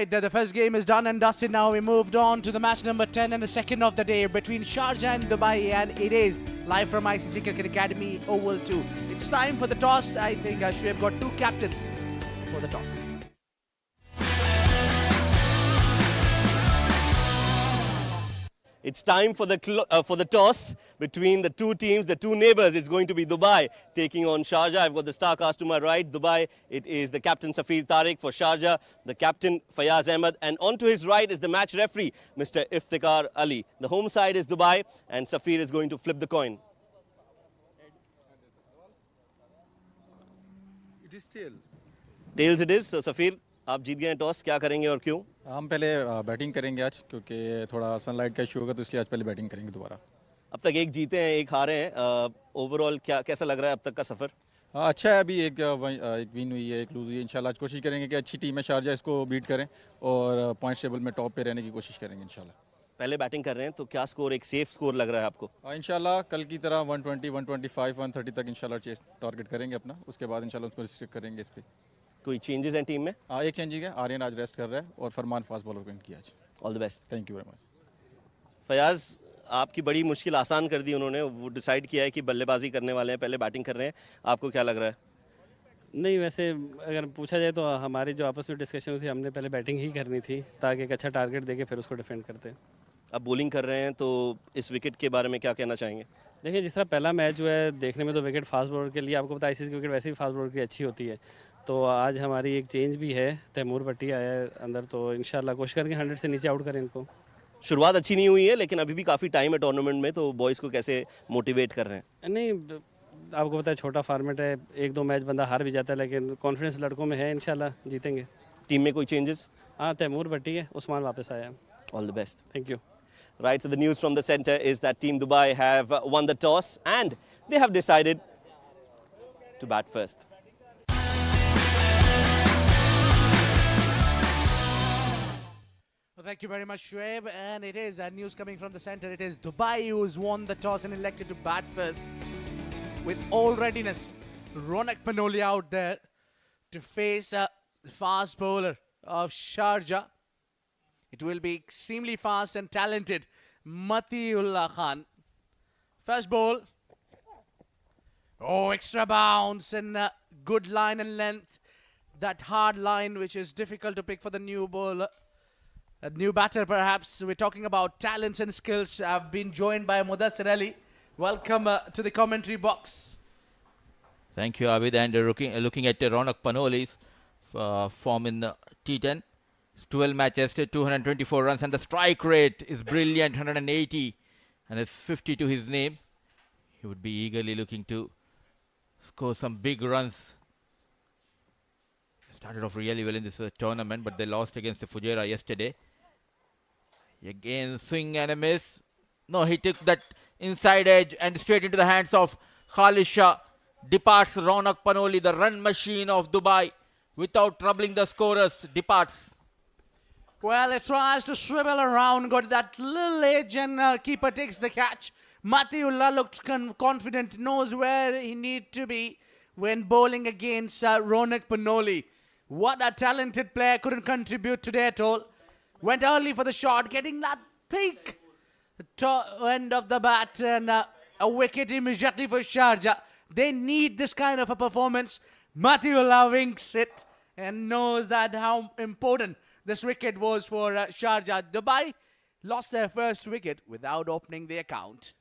right, the first game is done and dusted now. We moved on to the match number 10 and the second of the day between Sharjah and Dubai, and it is live from ICC Cricket Academy Oval 2. It's time for the toss. I think Shoaib got two captains for the toss. It's time for the toss between the two teams, the two neighbours. It's going to be Dubai taking on Sharjah. I've got the star cast to my right. Dubai, it is the captain Safir Tariq. For Sharjah, the captain Fayaz Ahmed. And on to his right is the match referee, Mr. Iftikhar Ali. The home side is Dubai and Safir is going to flip the coin. It is tail. Tails it is. So Safir, आप जीत गए हैं toss. क्या करेंगे और क्यों? हम पहले batting करेंगे आज क्योंकि थोड़ा सनलाइट का इशू होगा, तो इसलिए आज पहले बैटिंग करेंगे दोबारा. अब तक एक जीते हैं, एक हारे हैं. ओवरऑल कैसा लग रहा है अब तक का सफ़र? अच्छा है. अभी एक विन हुई है, एक लूज़ हुई है. इंशाल्लाह आज कोशिश करेंगे कि अच्छी टीम है शारजा, इसको बीट करें और पॉइंट टेबल में टॉप पे रहने की कोशिश करेंगे इंशाल्लाह. पहले बैटिंग कर रहे हैं तो क्या स्कोर, एक सेफ स्कोर लग रहा है आपको? इंशाल्लाह कल की तरह 120, 125, 130 तक इंशाल्लाह टारगेट करेंगे अपना. उसके बाद इंशाल्लाह उसको रिस्ट्रिक्ट करेंगे इस पर. कोई चेंजेस हैं टीम में? एक चेंजिंग है, आर्यन आज रेस्ट कर रहा है और फरमान फास्ट बॉलर को इन किया आज. All the best. Thank you very much. Fayaz, आपकी बड़ी मुश्किल आसान कर दी उन्होंने. वो डिसाइड किया है कि बल्लेबाजी करने वाले हैं, पहले बैटिंग कर रहे हैं. आपको क्या लग रहा है? नहीं, वैसे अगर पूछा जाए तो हमारी जो आपस में डिस्कशन थी, हमने पहले बैटिंग ही करनी थी ताकि एक अच्छा टारगेट देके फिर उसको डिफेंड करते हैं. अब बॉलिंग कर रहे हैं तो इस विकेट के बारे में क्या कहना चाहेंगे? देखिए, जिस तरह पहला मैच जो है देखने में तो विकेट फास्ट बॉलर के लिए, आपको पता है आईसीसी की विकेट वैसे भी फास्ट बॉलर की अच्छी होती है. तो आज हमारी एक चेंज भी है, तैमूर भट्टी आया है अंदर, तो इंशाल्लाह कोशिश करके 100 से नीचे आउट करें इनको. शुरुआत अच्छी नहीं हुई है लेकिन अभी भी काफ़ी टाइम है टूर्नामेंट में, तो बॉयज़ को कैसे मोटिवेट कर रहे हैं? नहीं, आपको पता है छोटा फॉर्मेट है, एक दो मैच बंदा हार भी जाता है, लेकिन कॉन्फिडेंस लड़कों में है, इंशाल्लाह जीतेंगे. टीम में कोई चेंजेस? हाँ, तैमूर भट्टी है, उस्मान वापस आया है. All the best. Thank you. Right, so the news from the centre is that Team Dubai have won the toss and they have decided to bat first. Well, thank you very much, Shoaib. And it is news coming from the centre. It is Dubai who's won the toss and elected to bat first with all readiness. Ronak Panoli out there to face the fast bowler of Sharjah. It will be extremely fast and talented Matiullah Khan. First ball. Oh, extra bounce and good line and length. That hard line which is difficult to pick for the new bowler. A new batter perhaps. We're talking about talents and skills. I've been joined by Mudassir Ali. Welcome to the commentary box. Thank you, Abid. And looking at Ronak Panoli's form in the T10. 12 matches, 224 runs, and the strike rate is brilliant, 180, and it's 50 to his name. He would be eagerly looking to score some big runs. Started off really well in this tournament, but they lost against the Fujairah yesterday. Again, swing and a miss. No, he took that inside edge and straight into the hands of Khalid Shah. Departs Ronak Panoli, the run machine of Dubai, without troubling the scorers. Departs. Well, it tries to swivel around, got that little edge, and keeper takes the catch. Matiullah looked confident, knows where he needs to be when bowling against Ronak Panoli. What a talented player, couldn't contribute today at all. Went early for the shot, getting that thick end of the bat, and a wicket immediately for Sharjah. They need this kind of a performance. Matiullah winks it and knows that how important this wicket was for Sharjah. Dubai lost their first wicket without opening the account.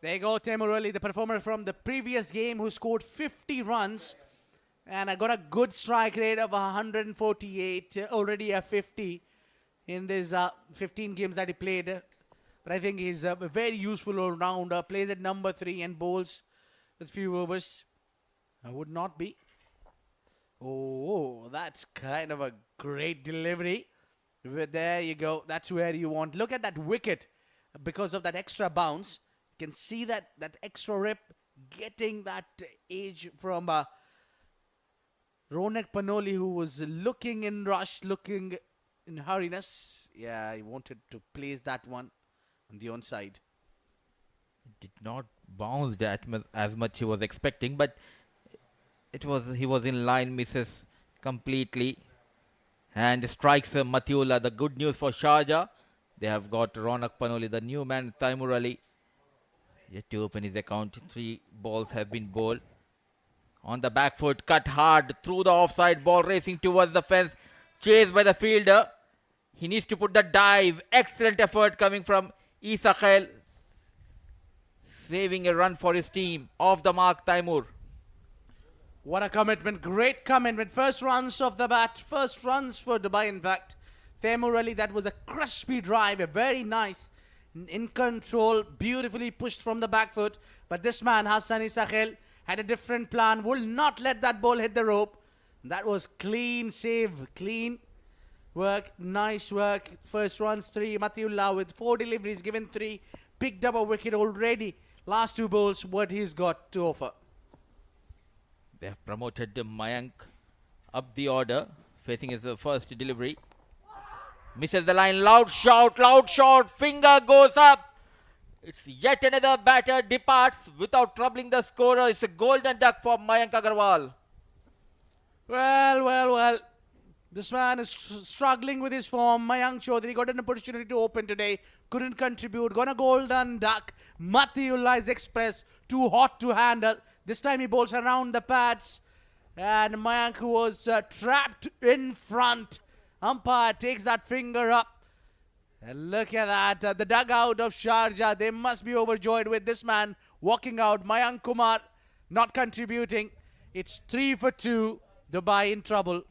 There you go, Teymour Ali, the performer from the previous game who scored 50 runs and got a good strike rate of 148, already a 50 in these 15 games that he played. But I think he's a very useful all-rounder, plays at number 3 and bowls with few overs. Would not be. Oh, that's kind of a great delivery. There you go, that's where you want. Look at that wicket because of that extra bounce. You can see that extra rip getting that edge from Ronak Panoli, who was looking in rush, looking in hurriness. Yeah, he wanted to place that one on the onside. Did not bounce that as much he was expecting, but he was in line, misses completely, and strikes Matiullah. The good news for Sharjah, they have got Ronak Panoli, the new man, Taimur Ali, yet to open his account. 3 balls have been bowled. On the back foot, cut hard through the offside, ball racing towards the fence, chased by the fielder. He needs to put the dive. Excellent effort coming from Isa Khail, saving a run for his team. Off the mark, Taimur. What a commitment, great commitment. First runs off the bat, first runs for Dubai in fact. Taimur Ali, that was a crispy drive, a very nice, in control, beautifully pushed from the back foot. But this man, Hassan Isa Khail, had a different plan, will not let that ball hit the rope. That was clean save, clean work, nice work. First runs 3, Matiullah with 4 deliveries, given 3, picked up a wicket already. Last 2 balls, what he's got to offer. They have promoted Mayank up the order, facing his first delivery. Misses the line, loud shout, finger goes up. It's yet another batter departs without troubling the scorer. It's a golden duck for Mayank Agarwal. Well. This man is struggling with his form. Mayank Chaudhary got an opportunity to open today. Couldn't contribute. Got a golden duck. Matiullah is express. Too hot to handle. This time he bowls around the pads. And Mayank, who was trapped in front. Umpire takes that finger up. And look at that. The dugout of Sharjah. They must be overjoyed with this man walking out. Mayank Kumar not contributing. It's 3 for 2. Dubai in trouble.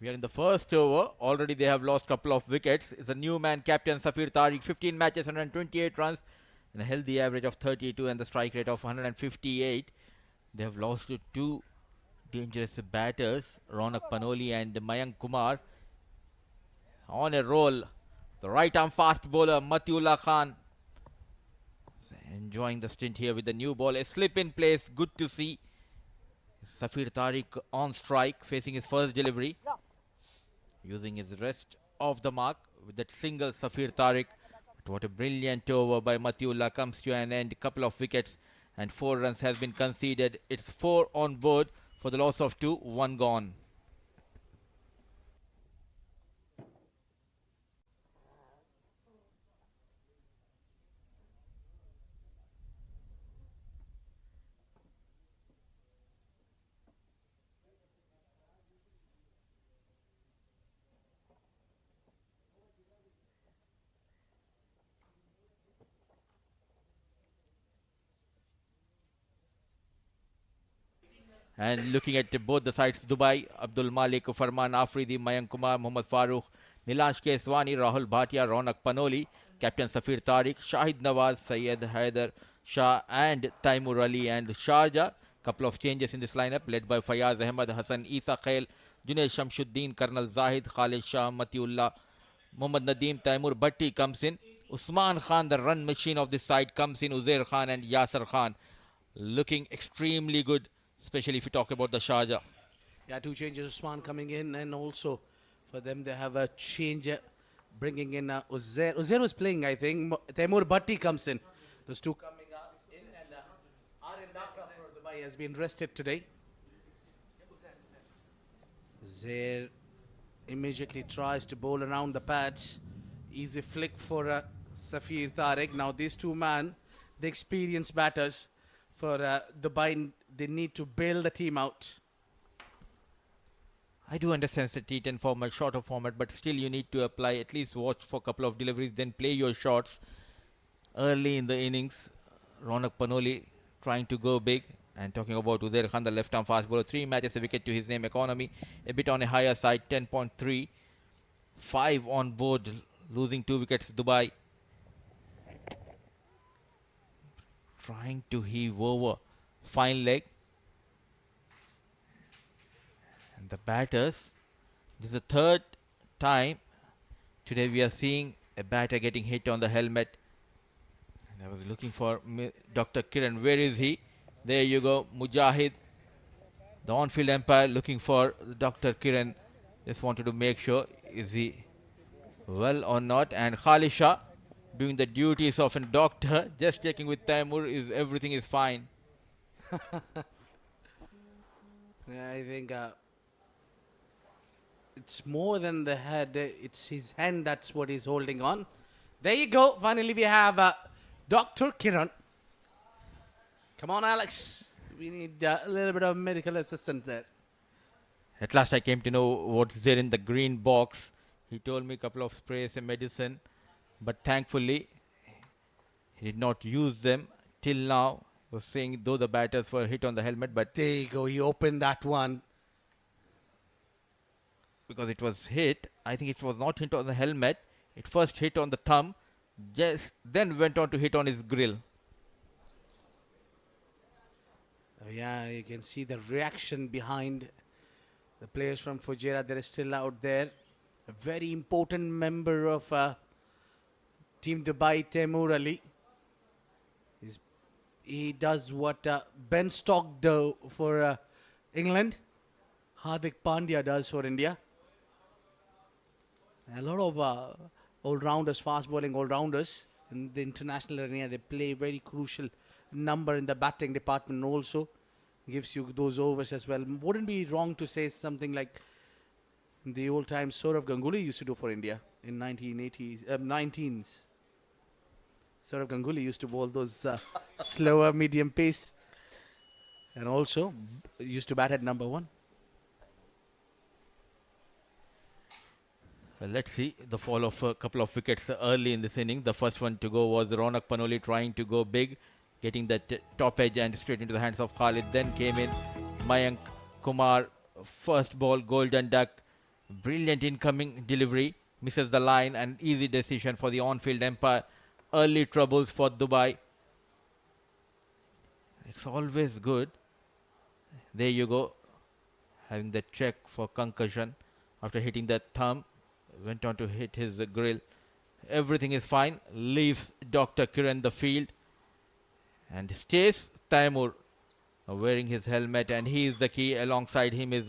We are in the first over. Already they have lost a couple of wickets. It's a new man, captain Safir Tariq. 15 matches, 128 runs, and a healthy average of 32 and the strike rate of 158. They have lost to 2 dangerous batters, Ronak Panoli and Mayank Kumar. On a roll, the right arm fast bowler Matiullah Khan enjoying the stint here with the new ball. A slip in place, good to see. Safir Tariq on strike, facing his first delivery. Using his rest of the mark with that single Safir Tariq. But what a brilliant over by Matiullah comes to an end. Couple of wickets and 4 runs has been conceded. It's 4 on board for the loss of 2, 1 gone. And looking at both the sides, Dubai, Abdul Malik, Farman Afridi, Mayank Kumar, Mohammad Farooq, Nilansh Keswani, Rahul Bhatia, Ronak Panoli, Captain Safir Tariq, Shahid Nawaz, Syed Haider Shah and Taimur Ali and Sharjah. Couple of changes in this lineup led by Fayaz Ahmed, Hassan Isa Khail, Junaid Shamshuddin, Colonel Zahid, Khalid Shah, Matiullah, Muhammad Nadeem, Taimur Bhatti comes in. Usman Khan, the run machine of this side, comes in. Uzair Khan and Yasir Khan looking extremely good, especially if you talk about the Sharjah. Yeah, 2 changes, Usman coming in, and also for them they have a change bringing in Uzair. Uzair was playing, I think. Taimur Bhatti comes in. Those 2 coming in, and Aryan Dakra for Dubai has been rested today. Uzair immediately tries to bowl around the pads. Easy flick for Safir Tariq. Now these two men, the experienced batters for Dubai, they need to bail the team out. I do understand the T10 format, shorter format, but still you need to apply, at least watch for a couple of deliveries, then play your shots early in the innings. Ronak Panoli trying to go big. And talking about Uzair Khan, the left-arm fast bowler, 3 matches, a wicket to his name, economy a bit on a higher side, 10.3, 5 on board, losing 2 wickets. Dubai trying to heave over, fine leg. And the batters, this is the third time today we are seeing a batter getting hit on the helmet. And I was looking for Dr. Kiran. Where is he? There you go, Mujahid, the on-field umpire, looking for Dr. Kiran. Just wanted to make sure, is he well or not? And Khalid Shah doing the duties of a doctor, just checking with Taimur, is everything is fine. Yeah, I think it's more than the head, it's his hand, that's what he's holding on. There you go, finally we have Dr. Kiran. Come on, Alex. We need a little bit of medical assistance there. At last I came to know what's there in the green box. He told me a couple of sprays and medicine, but thankfully he did not use them till now. He was saying though the batters were hit on the helmet, but There you go, he opened that one. because it was hit, I think it was not hit on the helmet. It first hit on the thumb, just then went on to hit on his grill. Oh, yeah, you can see the reaction behind the players from Fujairah. They're still out there. A very important member of Team Dubai, Taimur Ali. He does what Ben Stokes do for England, Hardik Pandya does for India. A lot of all-rounders, fast-bowling all-rounders in the international arena. They play very crucial number in the batting department also. Gives you those overs as well. Wouldn't be wrong to say something like in the old times Saurav Ganguly used to do for India in 1980s, 19s. Saurav Ganguly used to bowl those slower medium pace and also used to bat at number 1. Well, let's see the fall of a couple of wickets early in this inning. The first one to go was Ronak Panoli trying to go big, getting that top edge and straight into the hands of Khalid. Then came in Mayank Kumar, first ball, golden duck, brilliant incoming delivery, misses the line, and easy decision for the on-field umpire. Early troubles for Dubai. It's always good. There you go, having the check for concussion after hitting the thumb. Went on to hit his grill. Everything is fine. Leaves Dr. Kiran the field and stays Taimur wearing his helmet, and he is the key. Alongside him is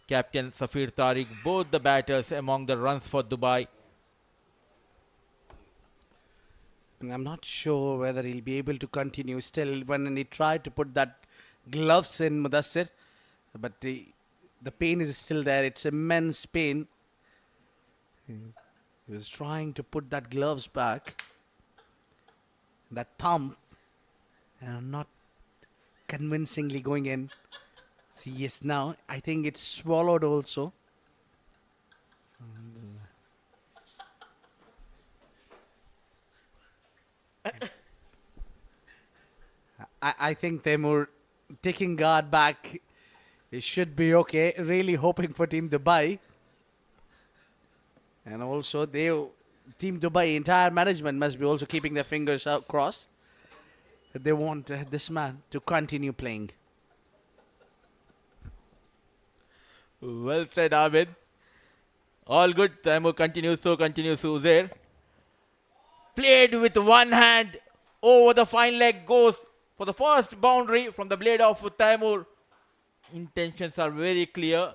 captain Safir Tariq, both the batters among the runs for Dubai. I'm not sure whether he'll be able to continue still when he tried to put that gloves in Mudassir, but the pain is still there. It's immense pain. He was trying to put that gloves back, that thumb, and not convincingly going in. See, yes, now I think it's swallowed also. I think Taimur taking guard back, it should be okay. Really hoping for Team Dubai. And also, Team Dubai, entire management must be also keeping their fingers out crossed. They want this man to continue playing. Well said, Abid. All good. Taimur continues, so continues Uzair. Played with one hand over the fine leg, goes for the first boundary from the blade of Taimur. Intentions are very clear.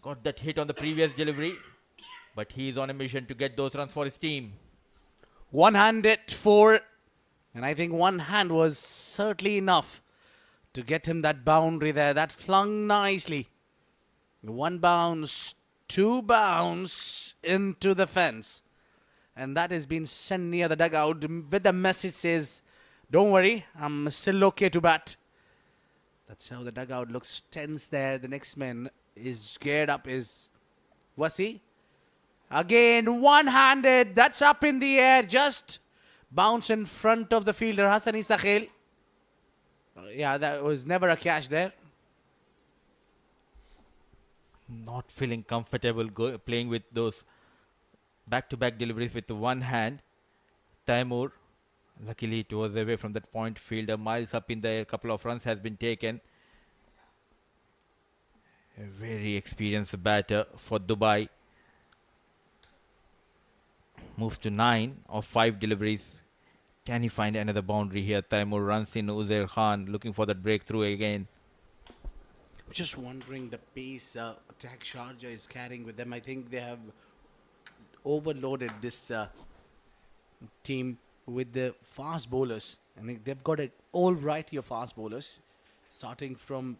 Got that hit on the previous delivery, but he is on a mission to get those runs for his team. One-handed 4, and I think one hand was certainly enough to get him that boundary there. That flung nicely. 1 bounce, 2 bounce into the fence. And that has been sent near the dugout with the message says, don't worry, I'm still okay to bat. That's how the dugout looks tense there. The next man is geared up is Wasi. Again, one-handed. That's up in the air. Just bounce in front of the fielder, Hassani Sakhil. Yeah, that was never a catch there. Not feeling comfortable playing with those back-to-back deliveries with one hand. Taimur, luckily it was away from that point fielder, miles up in the air, couple of runs has been taken. A very experienced batter for Dubai. Moves to 9 of 5 deliveries. Can he find another boundary here? Taimur runs in. Uzair Khan looking for that breakthrough again. Just wondering the pace attack Sharjah is carrying with them. I think they have overloaded this team with the fast bowlers. I think they've got all variety of fast bowlers, starting from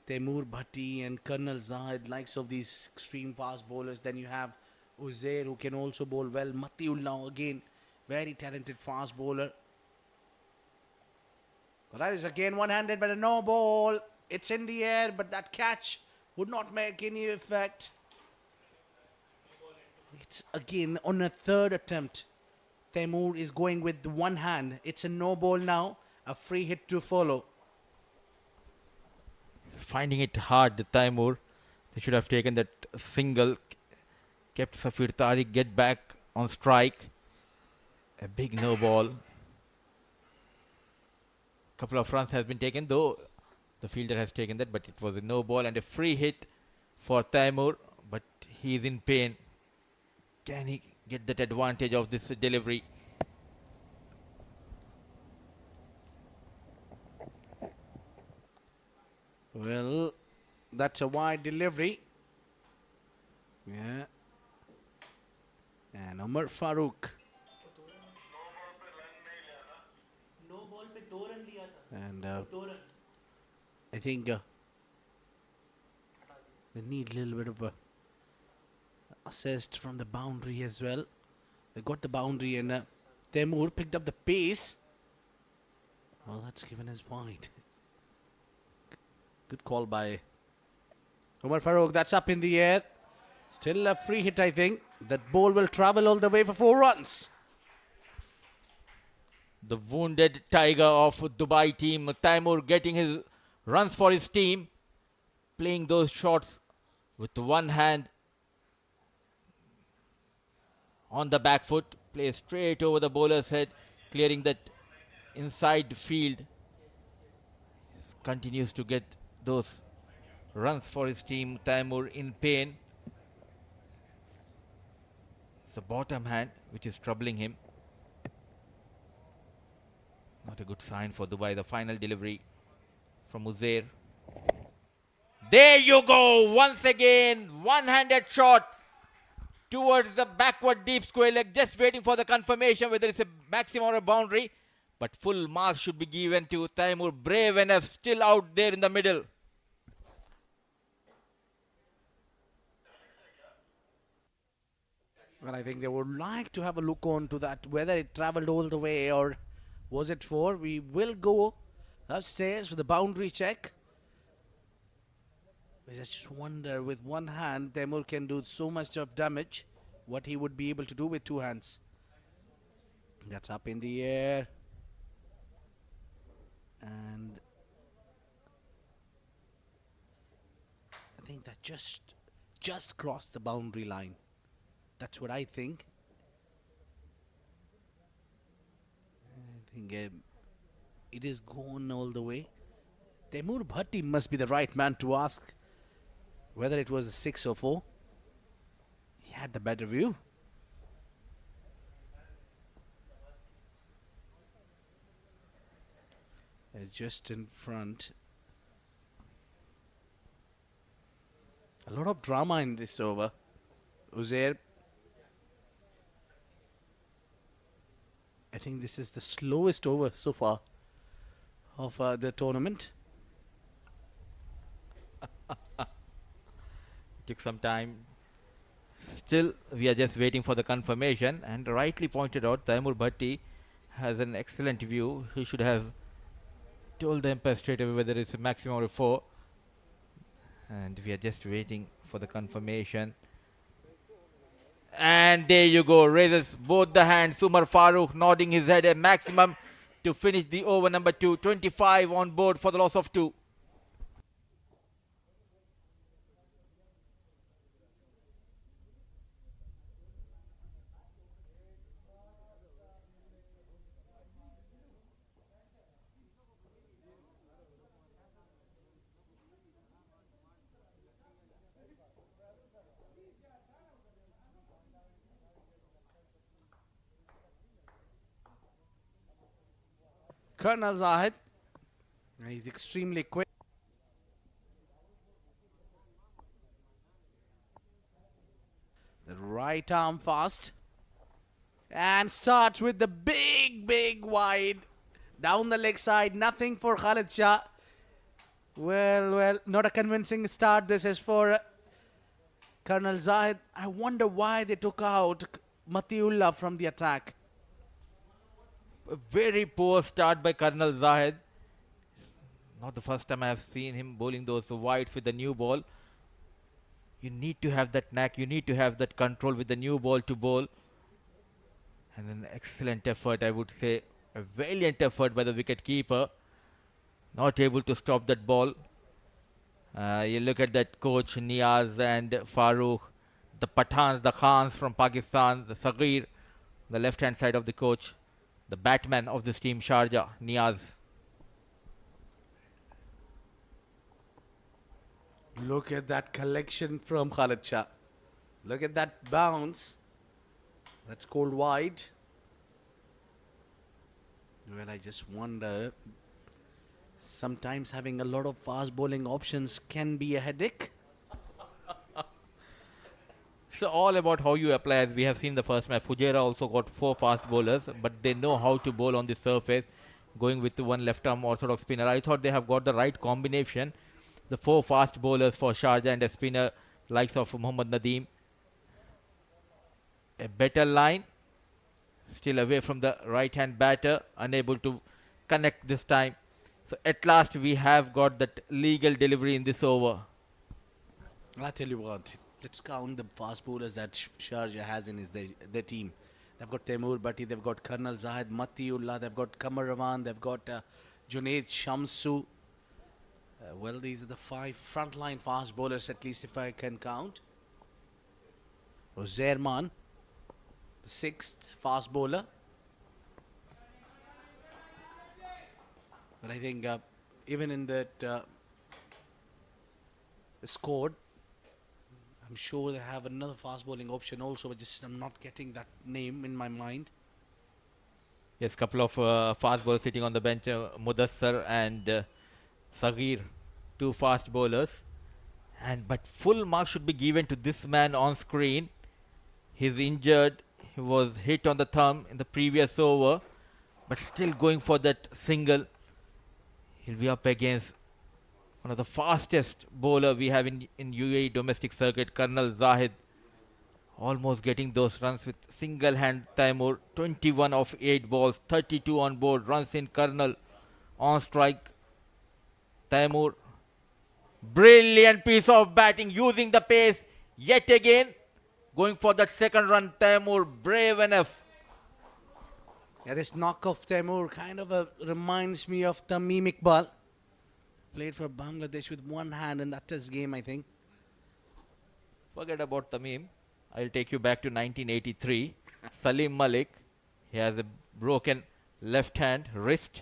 Taimur Bhatti and Colonel Zahid, likes of these extreme fast bowlers. Then you have Uzair, who can also bowl well. Matiullah, again, very talented fast bowler. Well, that is again one-handed, but a no ball. It's in the air, but that catch would not make any effect. It's again on a third attempt. Taimur is going with one hand. It's a no ball now. A free hit to follow. Finding it hard, Taimur. They should have taken that single. Kept Safir Tariq get back on strike. A big no ball. Couple of runs has been taken, though the fielder has taken that, but it was a no ball and a free hit for Taimur, but he is in pain. Can he get that advantage of this delivery? Well, that's a wide delivery. Yeah. And Umar Farooq. And I think they need a little bit of a assist from the boundary as well. They got the boundary and Taimur picked up the pace. Well, that's given as wide. Good call by Umar Farooq. That's up in the air. Still a free hit, I think. That ball will travel all the way for 4 runs. The wounded tiger of Dubai team, Taimur, getting his runs for his team. Playing those shots with one hand on the back foot. Plays straight over the bowler's head, clearing that inside field. Continues to get those runs for his team. Taimur in pain. It's the bottom hand which is troubling him. Not a good sign for Dubai. The final delivery from Uzair. There you go. Once again, one-handed shot towards the backward deep square leg. Just waiting for the confirmation whether it's a maximum or a boundary. But full marks should be given to Taimur. Brave enough, still out there in the middle. Well, I think they would like to have a look on to that, whether it traveled all the way or was it 4. We will go upstairs for the boundary check. I just wonder, with one hand, Taimur can do so much of damage, what he would be able to do with 2 hands. That's up in the air. And I think that just crossed the boundary line. That's what I think. I think it is gone all the way. Taimur Bhatti must be the right man to ask whether it was a 6 or 4. He had the better view. Just in front. A lot of drama in this over. Uzair. I think this is the slowest over so far of the tournament. Took some time. Still, we are just waiting for the confirmation, and rightly pointed out, Taimur Bhatti has an excellent view. He should have told the umpire straight away whether it's a maximum or 4. And we are just waiting for the confirmation. And there you go, raises both the hands. Umar Farooq nodding his head, a maximum to finish the over number 2. 25 on board for the loss of 2. Colonel Zahid. He's extremely quick. The right arm fast. And starts with the big wide. Down the leg side. Nothing for Khalid Shah. Well, not a convincing start. This is for Colonel Zahid. I wonder why they took out Matiullah from the attack. A very poor start by Colonel Zahid. Not the first time I have seen him bowling those wides with the new ball. You need to have that knack, you need to have that control with the new ball to bowl. And an excellent effort, I would say. A valiant effort by the wicket keeper. Not able to stop that ball. You look at that coach, Niaz and Farooq. The Pathans, the Khans from Pakistan, the Sagir, the left hand side of the coach. The batman of this team, Sharjah, Niaz. Look at that collection from Khalid Shah. Look at that bounce. That's called wide. Well, I just wonder. Sometimes having a lot of fast bowling options can be a headache. It's all about how you apply. As we have seen the first match, Fujairah also got 4 fast bowlers, but they know how to bowl on the surface, going with one left arm orthodox spinner. I thought they have got the right combination. The 4 fast bowlers for Sharjah and a spinner likes of Mohammad Nadeem. A better line, still away from the right hand batter, unable to connect this time. So at last we have got that legal delivery in this over. I'll tell you what. Let's count the fast bowlers that Sharjah has in their team. They've got Taimur Bhatti, they've got Colonel Zahid, Matiullah, they've got Qamar Rawan, they've got Junaid Shamsu. Well, these are the 5 frontline fast bowlers, at least if I can count. Zairman, the 6th fast bowler. But I think even in that squad, I'm sure they have another fast bowling option also, but just I'm not getting that name in my mind. Yes, couple of fast bowlers sitting on the bench, Mudassar and Sagir, 2 fast bowlers. But full marks should be given to this man on screen. He's injured. He was hit on the thumb in the previous over, but still going for that single. He'll be up against one of the fastest bowler we have in UAE domestic circuit, Colonel Zahid. Almost getting those runs with single hand. Taimur, 21 of 8 balls, 32 on board, runs in Colonel on strike. Taimur, brilliant piece of batting, using the pace yet again, going for that second run. Taimur, brave enough. Yeah, this knock of Taimur kind of reminds me of Tamim Iqbal. Played for Bangladesh with one hand in that test game, I think. Forget about Tamim. I'll take you back to 1983. Salim Malik. He has a broken left hand wrist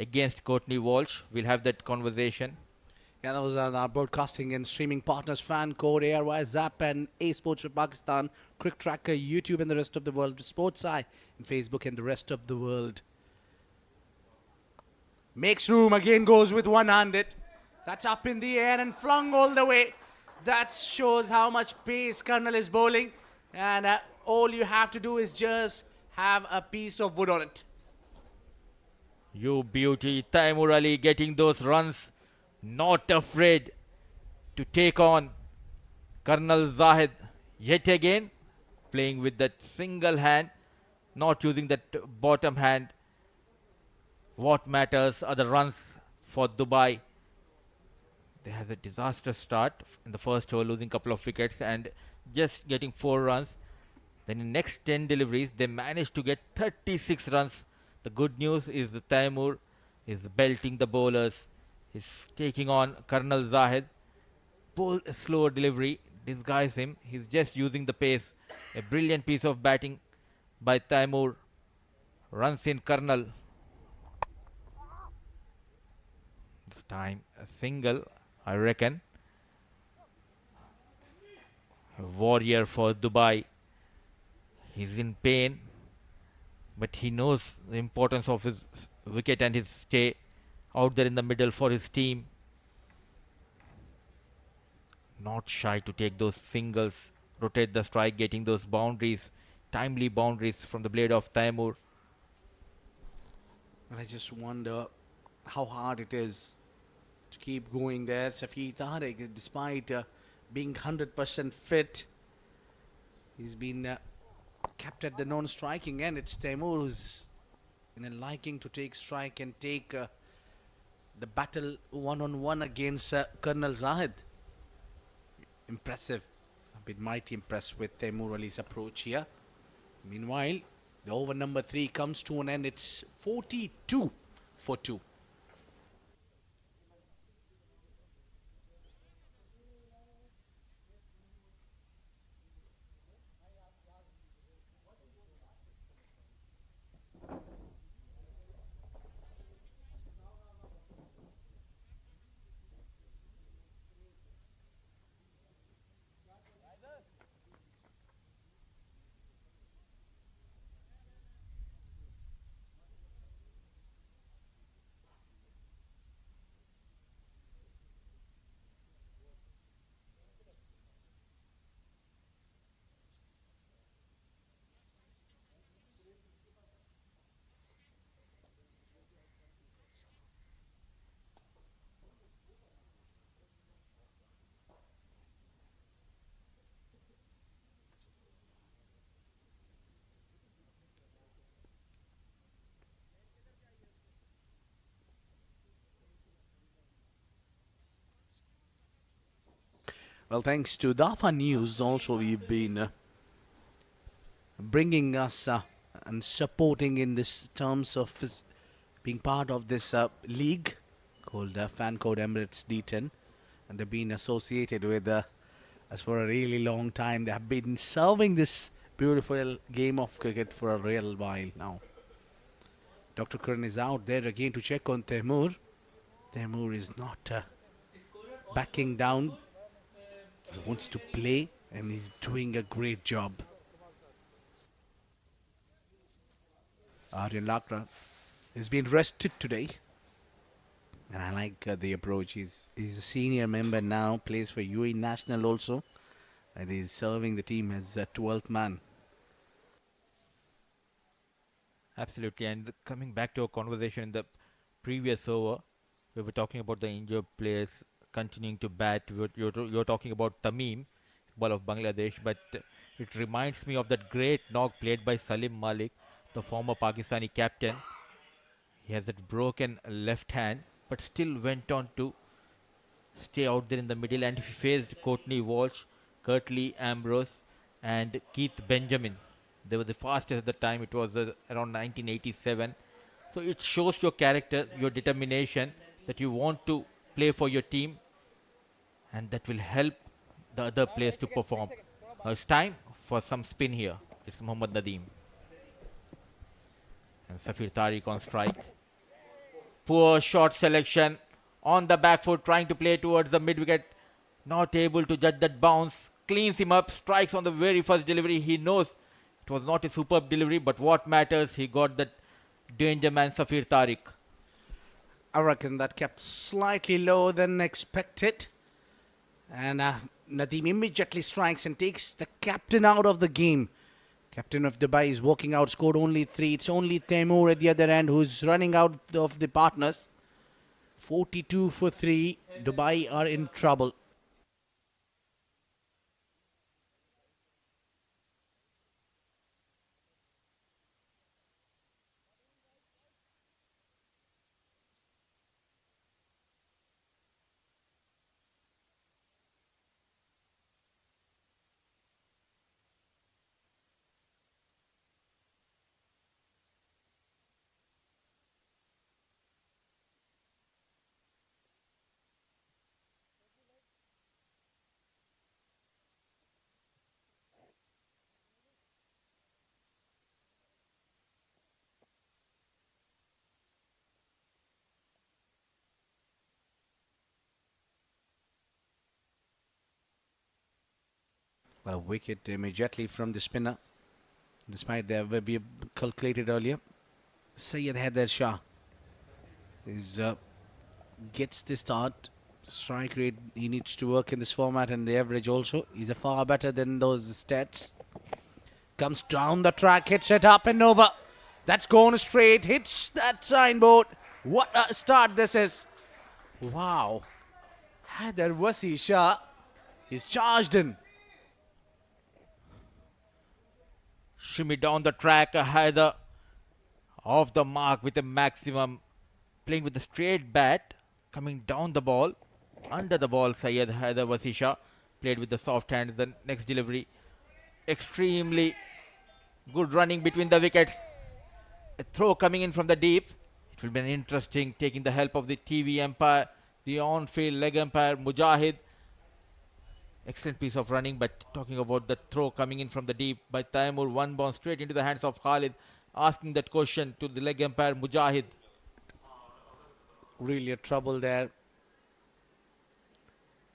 against Courtney Walsh. We'll have that conversation. Yeah, those are our broadcasting and streaming partners, Fan Code, ARY, Zap, and A Sports for Pakistan, CricTracker, YouTube, and the rest of the world, Sports Eye, and Facebook, and the rest of the world. Makes room, again goes with one-handed. That's up in the air and flung all the way. That shows how much pace Colonel is bowling. And all you have to do is just have a piece of wood on it. You beauty. Taimur Ali getting those runs. Not afraid to take on Colonel Zahid. Yet again, playing with that single hand, not using that bottom hand. What matters are the runs for Dubai. They had a disastrous start in the first over, losing a couple of wickets and just getting 4 runs. Then in next 10 deliveries, they managed to get 36 runs. The good news is that Taimur is belting the bowlers. He's taking on Colonel Zahid. Pull a slower delivery, disguise him. He's just using the pace. A brilliant piece of batting by Taimur. Runs in Colonel. This time a single, I reckon. A warrior for Dubai. He's in pain, but he knows the importance of his wicket and his stay out there in the middle for his team. Not shy to take those singles, rotate the strike, getting those boundaries, timely boundaries from the blade of Taimur. And I just wonder how hard it is to keep going there. Safir Tariq, despite being 100% fit, he's been kept at the non-striking end. It's Taimur who's in a liking to take strike and take the battle one-on-one against Colonel Zahid. Impressive. I've been mighty impressed with Taimur Ali's approach here. Meanwhile, the over number 3 comes to an end. It's 42 for 2. Well, thanks to Dafa News, also we've been bringing us and supporting in this terms of being part of this league called fan code Emirates D10, and they've been associated with us for a really long time. They have been serving this beautiful game of cricket for a real while now. Dr. Karan is out there again to check on Taimur. Taimur is not backing down. He wants to play and he's doing a great job. Aryan Lakra has been rested today. And I like the approach. He's a senior member now, plays for UAE National also. And he's serving the team as a 12th man. Absolutely. And coming back to our conversation in the previous over, we were talking about the injured players continuing to bat. You're talking about Tamim, ball of Bangladesh, but it reminds me of that great knock played by Salim Malik, the former Pakistani captain. He has that broken left hand, but still went on to stay out there in the middle, and he faced Courtney Walsh, Curtly Ambrose, and Keith Benjamin. They were the fastest at the time. It was around 1987. So it shows your character, your determination, that you want to play for your team, and that will help the other players to perform. Now it's time for some spin here. It's Mohammad Nadeem. And Safir Tariq on strike. Poor shot selection on the back foot, trying to play towards the mid wicket. Not able to judge that bounce. Cleans him up, strikes on the very first delivery. He knows it was not a superb delivery, but what matters, he got that danger man Safir Tariq. I reckon that kept slightly lower than expected. And Nadeem immediately strikes and takes the captain out of the game. Captain of Dubai is walking out, scored only 3. It's only Taimur at the other end who's running out of the partners. 42 for 3. Dubai are in trouble. Well, a wicket immediately from the spinner, despite they have been calculated earlier. Syed Haider Shah gets the start. Strike rate, he needs to work in this format, and the average also. He's a far better than those stats. Comes down the track, hits it up and over. That's gone straight, hits that signboard. What a start this is. Wow. Haider Wasi Shah is charged in. Shimmy down the track, Haider off the mark with a maximum, playing with a straight bat, coming down the ball, under the ball. Syed Haider Wasisha played with the soft hands. The next delivery, extremely good running between the wickets. A throw coming in from the deep. It will be an interesting, taking the help of the TV umpire, the on-field leg umpire Mujahid. Excellent piece of running, but talking about the throw coming in from the deep by Taimur, one bounce straight into the hands of Khalid, asking that question to the leg umpire Mujahid. Really a trouble there.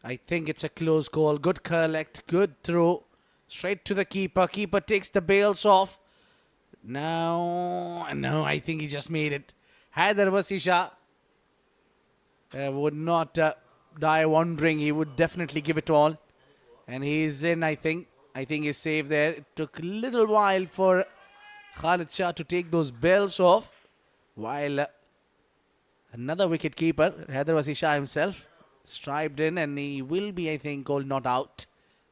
I think it's a close call. Good collect, good throw. Straight to the keeper. Keeper takes the bails off. No, I think he just made it. Haider Wasisha would not die wondering. He would definitely give it all. And he's in, I think. I think he's safe there. It took a little while for Khalid Shah to take those bells off. While another wicket keeper, Haider Wasi Shah himself, striped in, and he will be, I think, called not out.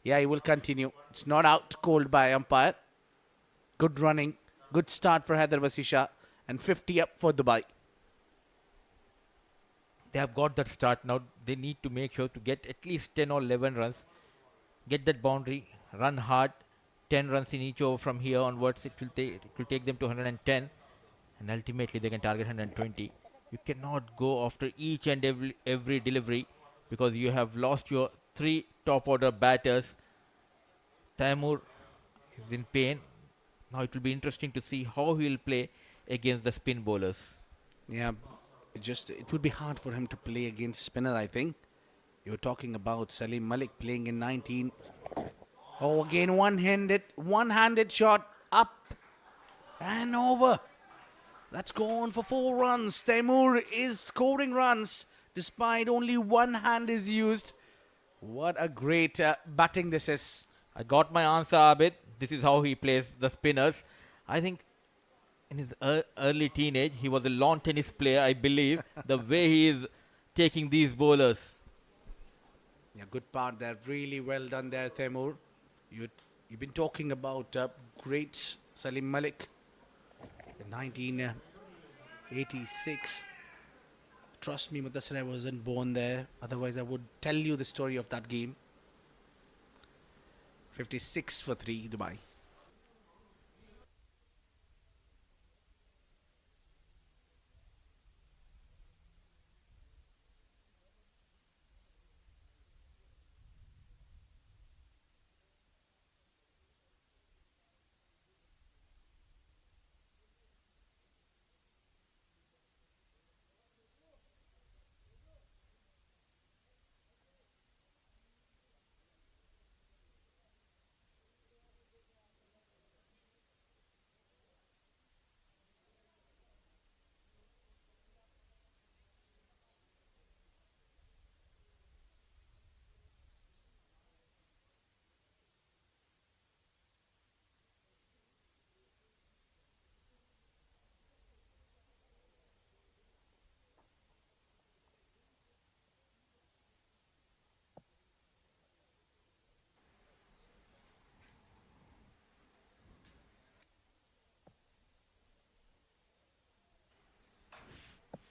Yeah, he will continue. It's not out, called by umpire. Good running. Good start for Haider Wasi Shah. And 50 up for Dubai. They have got that start. Now they need to make sure to get at least 10 or 11 runs. Get that boundary, run hard, 10 runs in each over from here onwards. It will take them to 110, and ultimately they can target 120. You cannot go after each and every delivery, because you have lost your 3 top order batters. Taimur is in pain. Now it will be interesting to see how he will play against the spin bowlers. Yeah, it would be hard for him to play against spinner, I think. You were talking about Salim Malik playing in 19. Oh, again one-handed shot up and over. That's gone for 4 runs. Taimur is scoring runs despite only one hand is used. What a great batting this is. I got my answer, Abid. This is how he plays the spinners. I think in his early teenage, he was a lawn tennis player, I believe. The way he is taking these bowlers. Yeah, good part there. Really well done there, Taimur. You've been talking about greats, Salim Malik in 1986. Trust me, Mudassir, I wasn't born there. Otherwise, I would tell you the story of that game. 56 for 3, Dubai.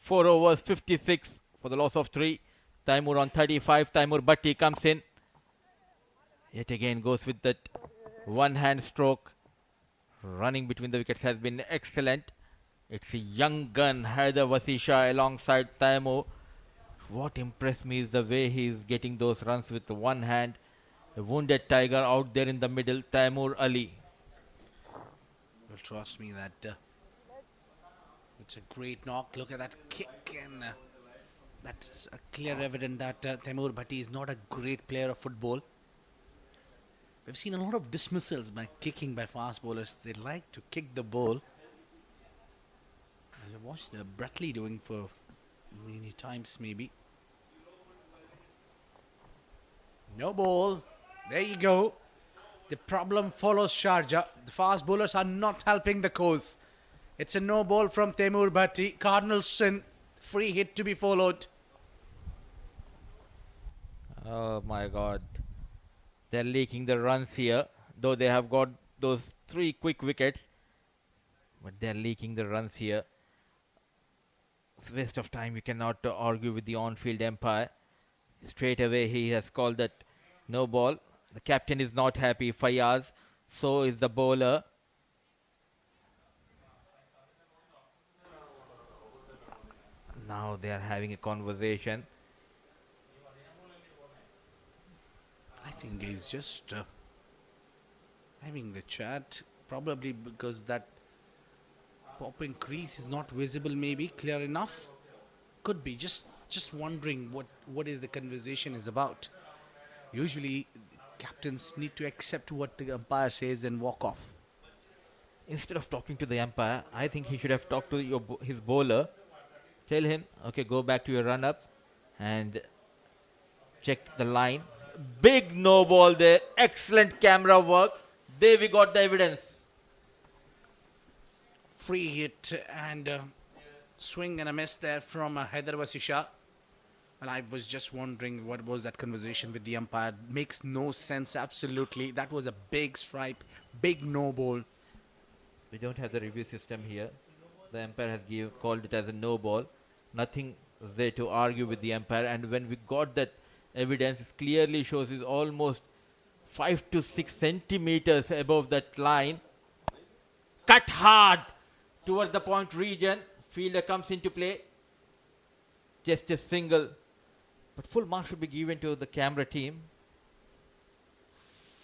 Four overs, 56 for the loss of 3. Taimur on 35. Taimur Bhatti comes in. Yet again goes with that one-hand stroke. Running between the wickets has been excellent. It's a young gun, Haider Wasisha alongside Taimur. What impressed me is the way he is getting those runs with one hand. A wounded tiger out there in the middle, Taimur Ali. Well, trust me that it's a great knock. Look at that kick, and that's a clear evidence that Taimur Bhatti is not a great player of football. We've seen a lot of dismissals by kicking by fast bowlers. They like to kick the ball. I've watched Bratley doing for many times maybe. No ball. There you go. The problem follows Sharjah. The fast bowlers are not helping the cause. It's a no ball from Temur Bhatti. Cardinal sin. Free hit to be followed. Oh my god. They're leaking the runs here, though they have got those 3 quick wickets. But they're leaking the runs here. It's a waste of time. You cannot argue with the on-field umpire. Straight away he has called that no ball. The captain is not happy, Fayaz. So is the bowler. Now they are having a conversation. I think he's just having the chat. Probably because that popping crease is not visible maybe clear enough. Could be just wondering what is the conversation is about. Usually captains need to accept what the umpire says and walk off. Instead of talking to the umpire, I think he should have talked to his bowler. Tell him, okay, go back to your run-up and check the line. Big no ball there. Excellent camera work. There we got the evidence. Free hit and swing and a miss there from Haider Wasisha. And I was just wondering what was that conversation with the umpire. Makes no sense absolutely. That was a big stripe, big no ball. We don't have the review system here. The umpire has called it as a no ball. Nothing there to argue with the umpire. And when we got that evidence, it clearly shows is almost 5 to 6 centimeters above that line. Cut hard towards the point region. Fielder comes into play. Just a single. But full mark should be given to the camera team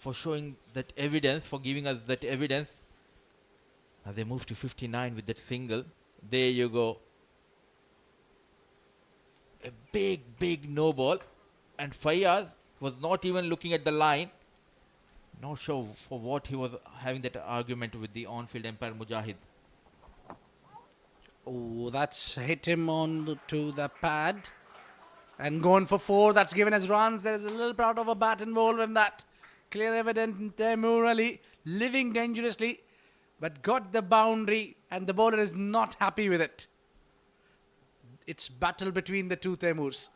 for showing that evidence, for giving us that evidence. Now they move to 59 with that single. There you go. A big no ball. And Fayaz was not even looking at the line. Not sure for what he was having that argument with the on-field umpire Mujahid. Oh, that's hit him to the pad. And gone for 4. That's given as runs. There's a little part of a bat involved in that. Clear evident Temur Ali living dangerously. But got the boundary. And the bowler is not happy with it. It's battle between the two Temurs.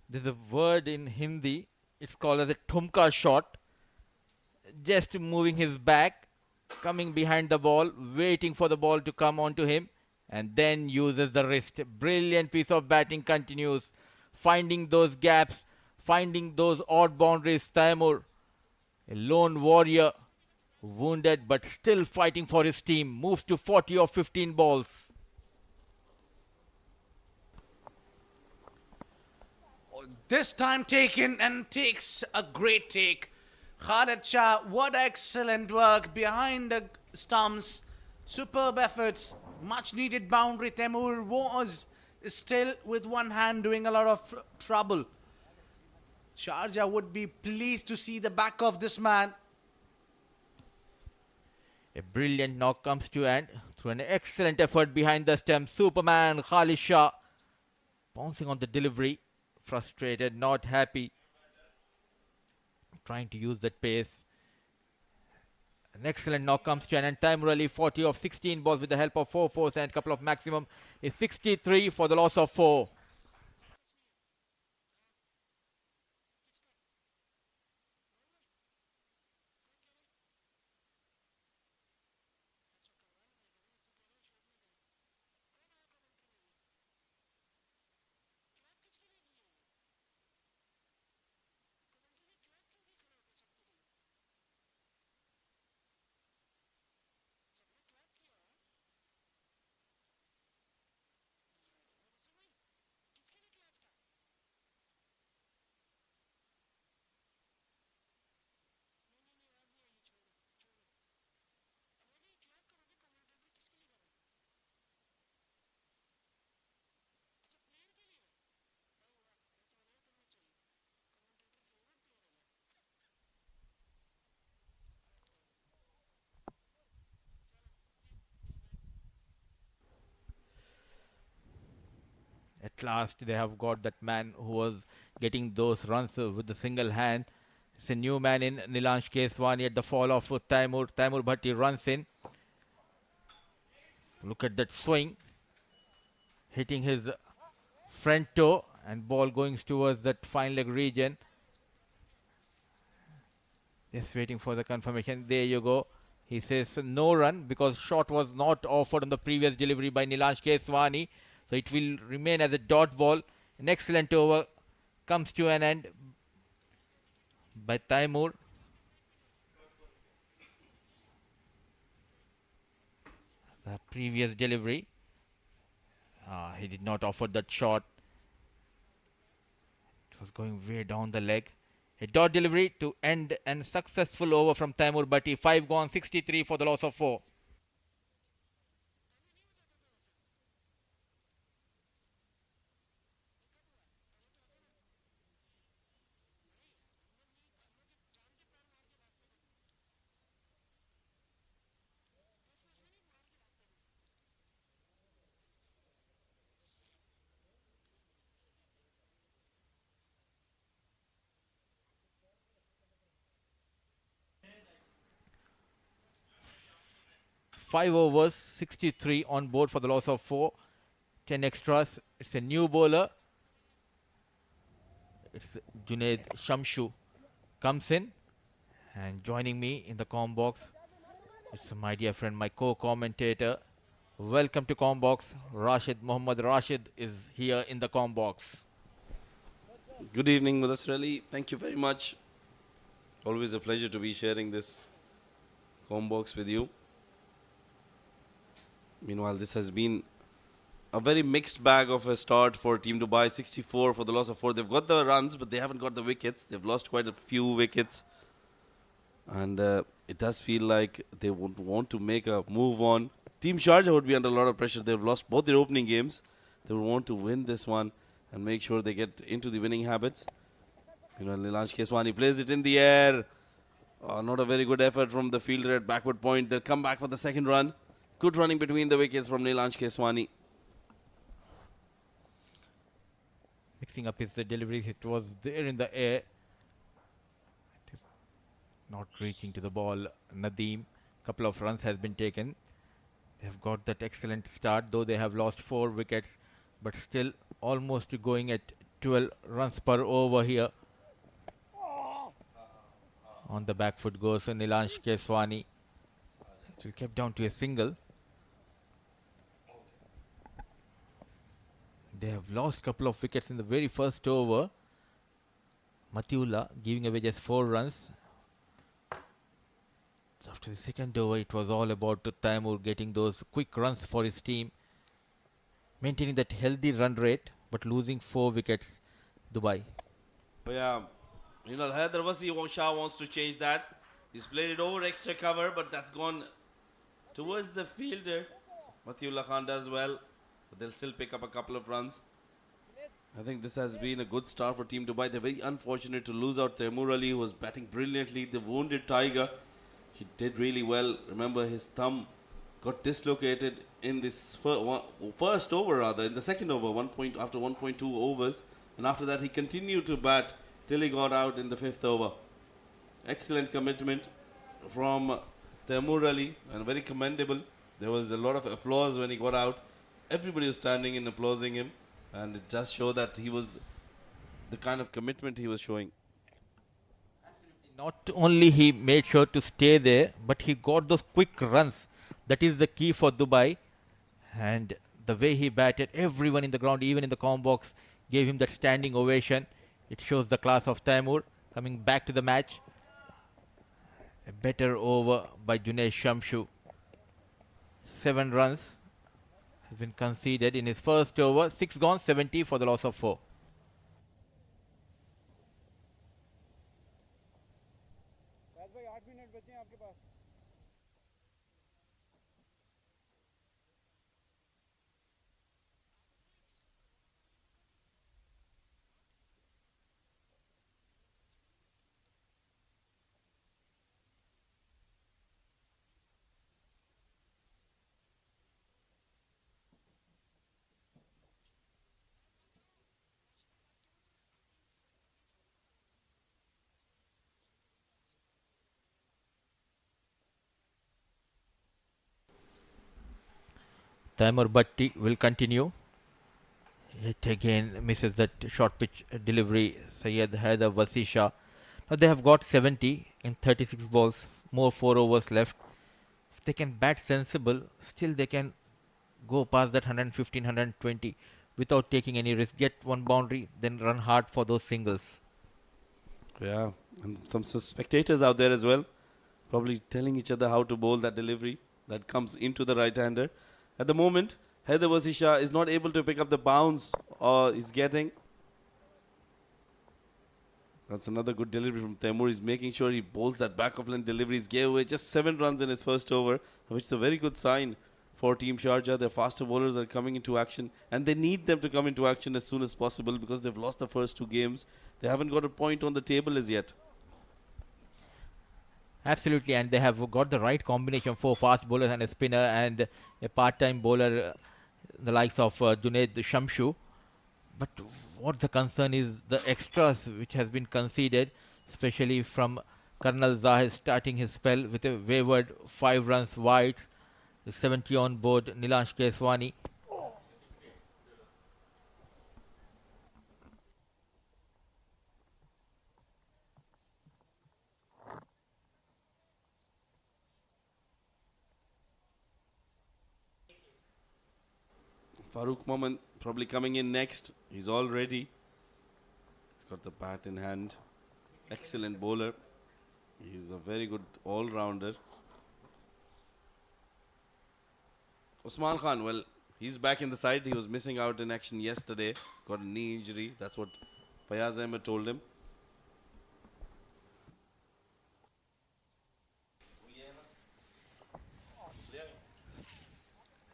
There's a word in Hindi. It's called as a thumka shot. Just moving his back, coming behind the ball, waiting for the ball to come onto him, and then uses the wrist. Brilliant piece of batting continues. Finding those gaps, finding those odd boundaries. Taimur, a lone warrior, wounded but still fighting for his team. Moves to 40 of 15 balls. This time taken and takes a great take. Khalid Shah, what excellent work behind the stumps. Superb efforts. Much needed boundary. Temur was still with one hand doing a lot of trouble. Sharjah would be pleased to see the back of this man. A brilliant knock comes to end through an excellent effort behind the stump. Superman Khalid Shah bouncing on the delivery. Frustrated, not happy. Trying to use that pace. An excellent knock comes to an end. Time really 40 of 16 balls with the help of 4 fours and a couple of maximum is 63 for the loss of 4. At last, they have got that man who was getting those runs with the single hand. It's a new man in Nilansh Keswani at the fall of Taimur. Taimur Bhatti runs in. Look at that swing. Hitting his front toe and ball going towards that fine leg region. Just waiting for the confirmation. There you go. He says no run because shot was not offered on the previous delivery by Nilansh Keswani. So it will remain as a dot ball. An excellent over comes to an end by Taimur. The previous delivery, he did not offer that shot. It was going way down the leg. A dot delivery to end and successful over from Taimur Bhatti. 5 gone, 63 for the loss of 4. Five overs, 63 on board for the loss of 4. 10 extras. It's a new bowler. It's Junaid Shamshu comes in and joining me in the com box. It's my dear friend, my co-commentator. Welcome to com box. Rashid Mohammad Rashid is here in the com box. Good evening, Mudassir Ali. Thank you very much. Always a pleasure to be sharing this com box with you. Meanwhile, this has been a very mixed bag of a start for Team Dubai. 64 for the loss of 4. They've got the runs, but they haven't got the wickets. They've lost quite a few wickets. And it does feel like they would want to make a move on. Team Sharjah would be under a lot of pressure. They've lost both their opening games. They would want to win this one and make sure they get into the winning habits. Nilansh Keswani plays it in the air. Not a very good effort from the fielder at backward point. They'll come back for the second run. Good running between the wickets from Nilansh Keswani. Mixing up his deliveries. It was there in the air. Not reaching to the ball. Nadeem. Couple of runs has been taken. They have got that excellent start, though they have lost 4 wickets, but still almost going at 12 runs per over here. On the back foot goes Nilansh Keswani. So kept down to a single. They have lost a couple of wickets in the very first over. Matiullah giving away just 4 runs. So after the second over, it was all about Taimur getting those quick runs for his team, maintaining that healthy run rate, but losing 4 wickets. Dubai. Yeah, Haider Shah wants to change that. He's played it over extra cover, but that's gone towards the fielder. Matiullah Khan does well, but they'll still pick up a couple of runs. I think this has been a good start for Team Dubai. They're very unfortunate to lose out Taimur Ali, who was batting brilliantly. The wounded Tiger, he did really well. Remember, his thumb got dislocated in this first over, in the second over, after 1.2 overs. And after that, he continued to bat till he got out in the 5th over. Excellent commitment from Taimur Ali, and very commendable. There was a lot of applause when he got out. Everybody was standing and applauding him, and it just showed that he was the kind of commitment he was showing. Not only he made sure to stay there, but he got those quick runs. That is the key for Dubai. And the way he batted, everyone in the ground, even in the com box, gave him that standing ovation. It shows the class of Taimur coming back to the match. A better over by Junaid Shamshu. 7 runs have been conceded in his first over. 6 gone, 70 for the loss of 4. Taimur Bhatti will continue. It again misses that short pitch delivery. Syed Haider Vasisha. Now they have got 70 in 36 balls. More 4 overs left. If they can bat sensible, still they can go past that 115, 120 without taking any risk. Get one boundary, then run hard for those singles. Yeah, and some spectators out there as well, probably telling each other how to bowl that delivery that comes into the right-hander. At the moment, Haider Vasisha is not able to pick up the bounce or is getting. That's another good delivery from Taimur. He's making sure he bowls that back of line delivery. He gave away just 7 runs in his first over, which is a very good sign for Team Sharjah. Their faster bowlers are coming into action, and they need them to come into action as soon as possible because they've lost the first 2 games. They haven't got a point on the table as yet. Absolutely, and they have got the right combination for fast bowlers and a spinner and a part-time bowler, the likes of Junaid Shamshu. But what the concern is the extras which has been conceded, especially from Colonel Zahid starting his spell with a wayward 5 runs wide, 70 on board Nilansh Keswani. Farooq Mohammed probably coming in next. He's all ready. He's got the bat in hand. Excellent bowler. He's a very good all-rounder. Usman Khan, well, he's back in the side. He was missing out in action yesterday. He's got a knee injury. That's what Fayaz Ahmed told him.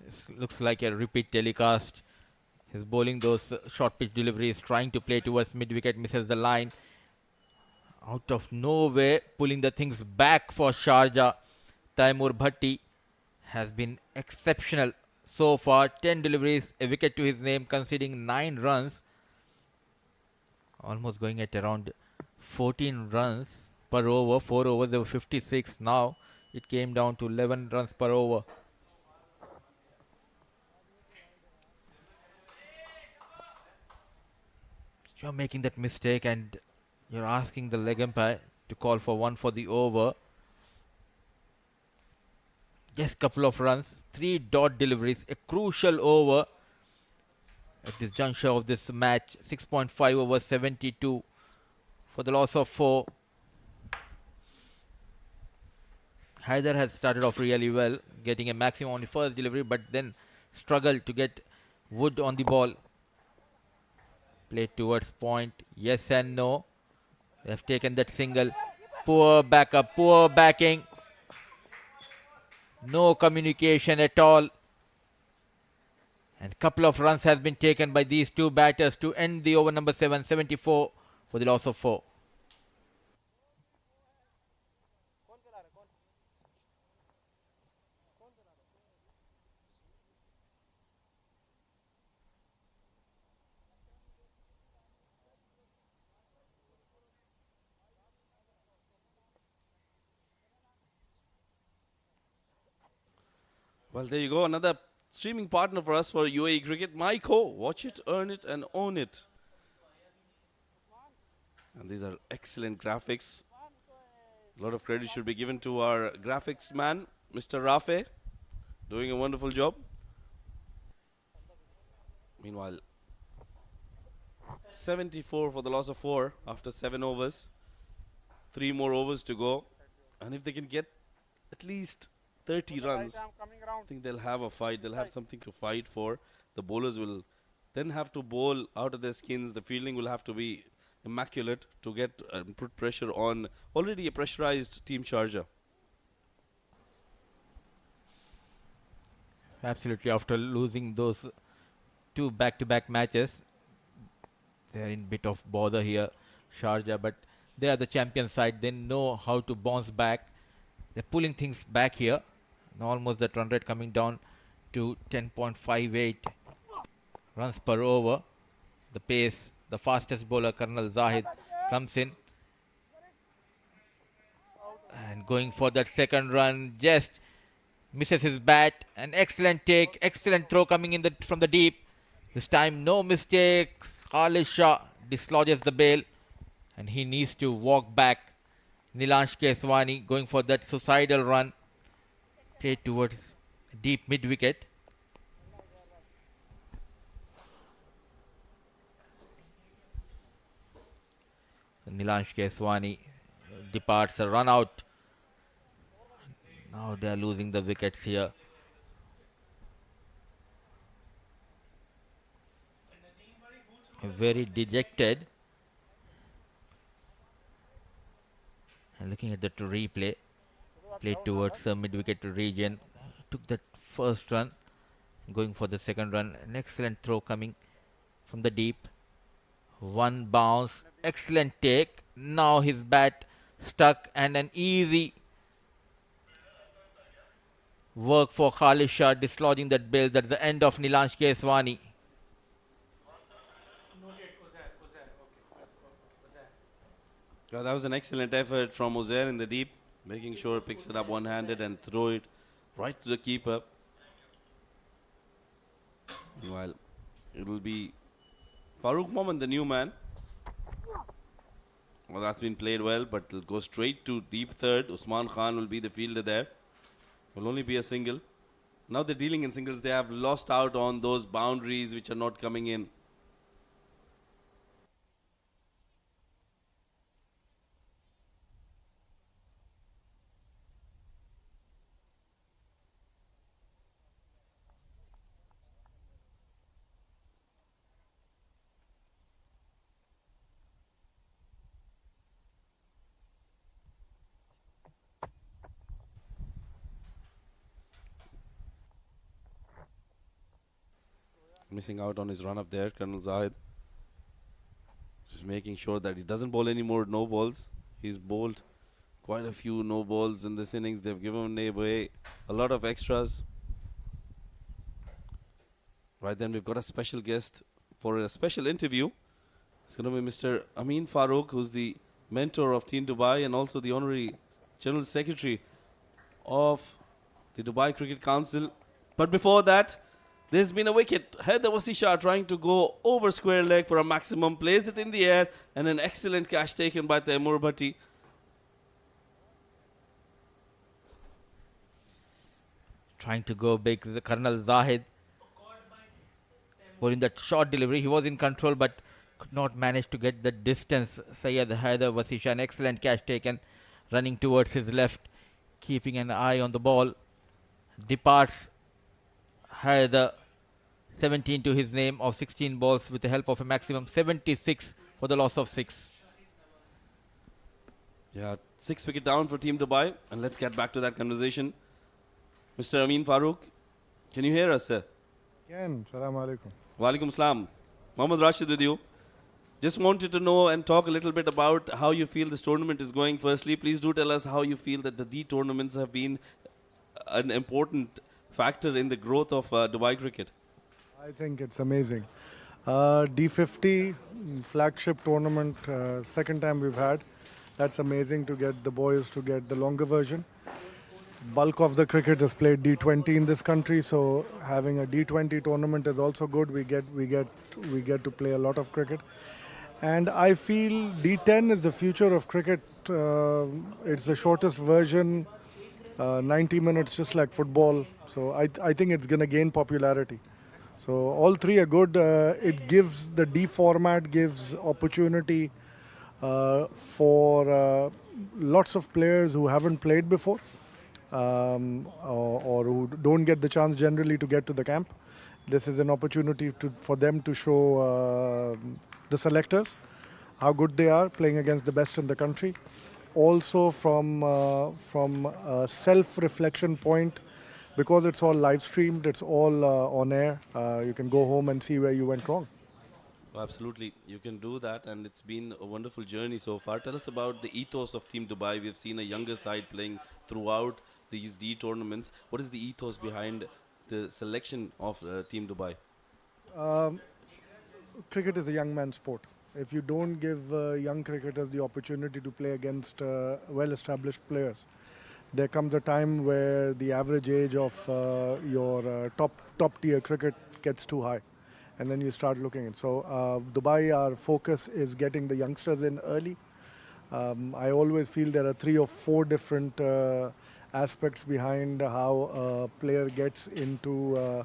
This looks like a repeat telecast. He's bowling those short pitch deliveries, trying to play towards mid-wicket, misses the line. Out of nowhere, pulling the things back for Sharjah. Taimur Bhatti has been exceptional so far. 10 deliveries, a wicket to his name, conceding 9 runs. Almost going at around 14 runs per over. 4 overs, they were 56. Now it came down to 11 runs per over. You're making that mistake and you're asking the leg umpire to call for 1 for the over. Just couple of runs, 3 dot deliveries, a crucial over at this juncture of this match. 6.5 over 72 for the loss of 4. Haider has started off really well, getting a maximum on the first delivery, but then struggled to get wood on the ball. Play towards point, yes and no. They have taken that single. Poor backup, poor backing. No communication at all. And couple of runs has been taken by these 2 batters to end the over number 7, 74 for the loss of 4. Well, there you go. Another streaming partner for us for UAE Cricket. Myco. Watch it, earn it, and own it. And these are excellent graphics. A lot of credit should be given to our graphics man, Mr. Rafe. Doing a wonderful job. Meanwhile, 74 for the loss of 4 after 7 overs. 3 more overs to go. And if they can get at least 30 runs, I think they'll have a fight. They'll have something to fight for. The bowlers will then have to bowl out of their skins. The fielding will have to be immaculate to get put pressure on already a pressurized Team Sharjah. Absolutely, after losing those 2 back-to-back matches, they are in bit of bother here, Sharjah, but they are the champion side. They know how to bounce back. They're pulling things back here. And almost that run rate coming down to 10.58 runs per over. The pace, the fastest bowler, Colonel Zahid, comes in. And going for that second run, just Misses his bat. An excellent take. Excellent throw coming in from the deep. This time no mistakes. Khalid Shah dislodges the bail. And he needs to walk back. Nilansh Keswani going for that suicidal run. Played towards deep mid wicket. Nilansh Keswani departs a run out. Now they are losing the wickets here. Very dejected. And looking at the replay, played towards the mid-wicket region, took that first run, going for the second run. An excellent throw coming from the deep. One bounce, excellent take. Now his bat stuck and an easy work for Khalid Shah dislodging that bail. That's the end of Nilansh Keswani. Yeah, that was an excellent effort from Uzair in the deep, making sure it picks it up one-handed and throw it right to the keeper. Meanwhile, it will be Farooq Mohammed, the new man. Well, that's been played well, but it'll go straight to deep third. Usman Khan will be the fielder there. Will only be a single. Now they're dealing in singles. They have lost out on those boundaries which are not coming in. Missing out on his run up there, Colonel Zahid. Just making sure that he doesn't bowl any more no balls. He's bowled quite a few no balls in this innings. They've given away a lot of extras. Right then, we've got a special guest for a special interview. It's going to be Mr. Amin Farooq, who's the mentor of Team Dubai and also the Honorary General Secretary of the Dubai Cricket Council. But before that, there's been a wicket. Haider Wasisha trying to go over square leg for a maximum, plays it in the air, and an excellent catch taken by Taimur Bhatti. Trying to go big, the Colonel Zahid. For in that short delivery, he was in control but could not manage to get the distance. Syed Haider Wasisha, an excellent catch taken, running towards his left, keeping an eye on the ball. Departs Haider, 17 to his name of 16 balls with the help of a maximum 76 for the loss of 6. Yeah, 6 wicket down for Team Dubai. And let's get back to that conversation. Mr. Amin Farooq, can you hear us, sir? Again, Salaam alaikum. Walaikum Salam. Mohammad Rashid with you. Just wanted to know and talk a little bit about how you feel this tournament is going. Firstly, please do tell us how you feel that the D tournaments have been an important factor in the growth of Dubai cricket. I think it's amazing. D50 flagship tournament, second time we've had. That's amazing to get the boys to get the longer version. Bulk of the cricket is played D20 in this country, so having a D20 tournament is also good. We get to play a lot of cricket, and I feel D10 is the future of cricket. It's the shortest version, 90 minutes, just like football. So I think it's going to gain popularity. So all three are good. It gives the D format gives opportunity for lots of players who haven't played before. Or who don't get the chance generally to get to the camp. This is an opportunity for them to show the selectors how good they are playing against the best in the country. Also from a self-reflection point, because it's all live streamed, it's all on air, you can go home and see where you went wrong. Absolutely, you can do that, and it's been a wonderful journey so far. Tell us about the ethos of Team Dubai. We've seen a younger side playing throughout these D tournaments. What is the ethos behind the selection of Team Dubai? Cricket is a young man's sport. If you don't give young cricketers the opportunity to play against well-established players, there comes a time where the average age of your top tier cricket gets too high, and then you start looking at. So Dubai, our focus is getting the youngsters in early. I always feel there are 3 or 4 different aspects behind how a player gets into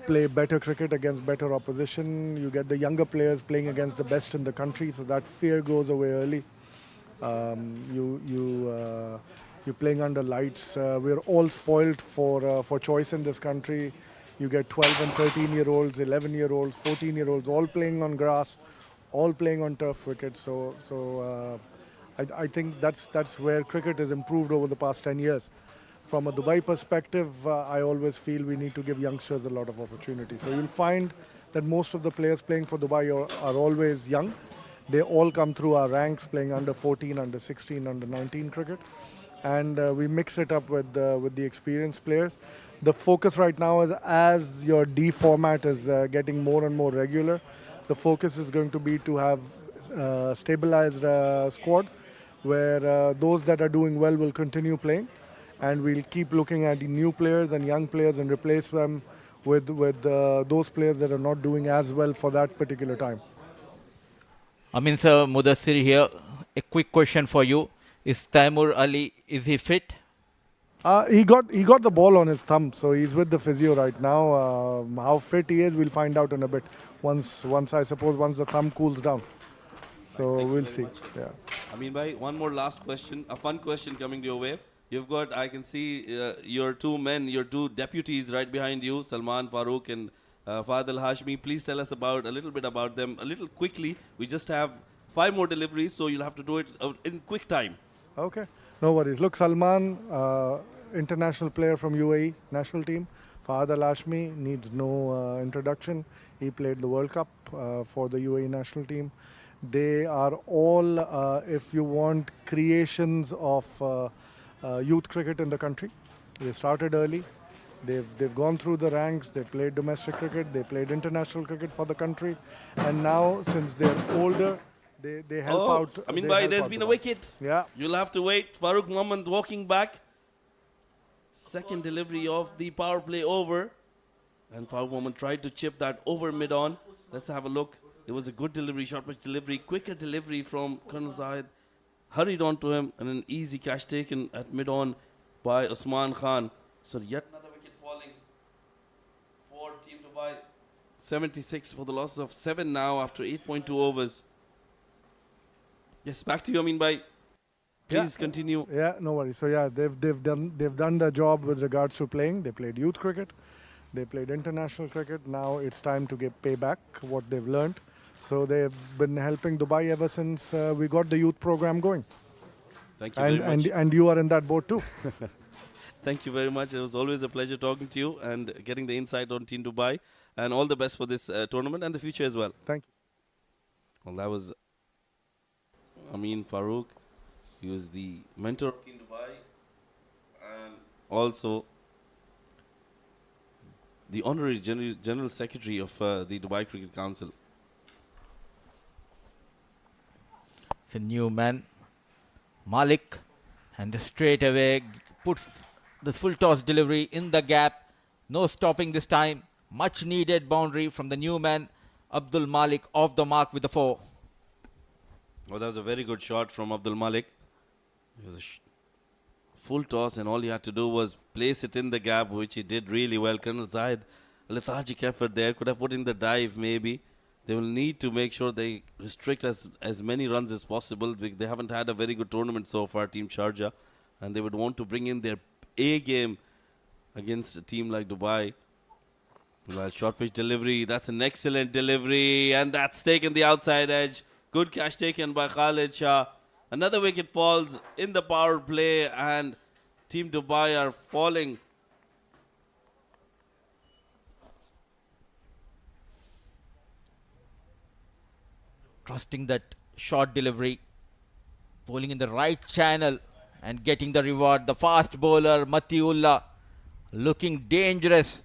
play better cricket against better opposition. You get the younger players playing against the best in the country, so that fear goes away early. You're playing under lights. We're all spoilt for choice in this country. You get 12 and 13-year-olds, 11-year-olds, 14-year-olds, all playing on grass, all playing on turf wickets. I think that's where cricket has improved over the past 10 years. From a Dubai perspective, I always feel we need to give youngsters a lot of opportunity. So you'll find that most of the players playing for Dubai are always young. They all come through our ranks, playing under 14, under 16, under 19 cricket. And we mix it up with the experienced players. The focus right now is, as your D format is getting more and more regular, the focus is going to be to have stabilized squad, where those that are doing well will continue playing, and we'll keep looking at the new players and young players and replace them with those players that are not doing as well for that particular time. Amin sir, Mudassir here. A quick question for you. Is Taimur Ali, is he fit? He got the ball on his thumb, so he's with the physio right now. How fit he is, we'll find out in a bit. Once I suppose once the thumb cools down. So we'll see. Yeah. I mean, bhai, one more last question, a fun question coming your way. You've got, I can see your 2 men, your 2 deputies right behind you, Salman Farooq and Fahad Al-Hashmi. Please tell us a little bit about them, a little quickly. We just have 5 more deliveries, so you'll have to do it in quick time. Okay, no worries. Look, Salman, international player from UAE national team. Fahad Al-Hashmi needs no introduction. He played the World Cup for the UAE national team. They are all, if you want, creations of youth cricket in the country. They started early. They've gone through the ranks. They played domestic cricket. They played international cricket for the country. And now, since they're older, they help out. I mean, bhai, there's been a wicket. Yeah. You'll have to wait. Farooq Mohammad walking back. Second delivery of the power play over. And Farooq Mohammad tried to chip that over mid-on. Let's have a look. It was a good delivery, short pitch delivery, quicker delivery from Colonel Zahid. Hurried on to him, and an easy catch taken at mid-on by Usman Khan. So yet another wicket falling for Team Dubai. 76 for the loss of 7 now after 8.2 overs. Yes, back to you, Amin bhai. Please continue. Yeah, no worries. So yeah, they've done their job with regards to playing. They played youth cricket. They played international cricket. Now it's time to pay back what they've learned. So they've been helping Dubai ever since we got the youth program going. Thank you very much. And you are in that boat too. Thank you very much. It was always a pleasure talking to you and getting the insight on Team Dubai. And all the best for this tournament and the future as well. Thank you. Well, that was Amin Farooq. He was the mentor of Team Dubai and also the Honorary General Secretary of the Dubai Cricket Council. It's a new man, Malik, and straight away puts the full toss delivery in the gap. No stopping this time. Much needed boundary from the new man, Abdul Malik, off the mark with the 4. Oh, that was a very good shot from Abdul Malik. It was a full toss, and all he had to do was place it in the gap, which he did really well. Colonel Zahid, a lethargic effort there. Could have put in the dive, maybe. They will need to make sure they restrict as many runs as possible. They haven't had a very good tournament so far, Team Sharjah, and they would want to bring in their A game against a team like Dubai. Well, short pitch delivery. That's an excellent delivery, and that's taken the outside edge. Good catch taken by Khalid Shah. Another wicket falls in the power play, and Team Dubai are falling. Trusting that short delivery, bowling in the right channel and getting the reward. The fast bowler, Matiullah, looking dangerous.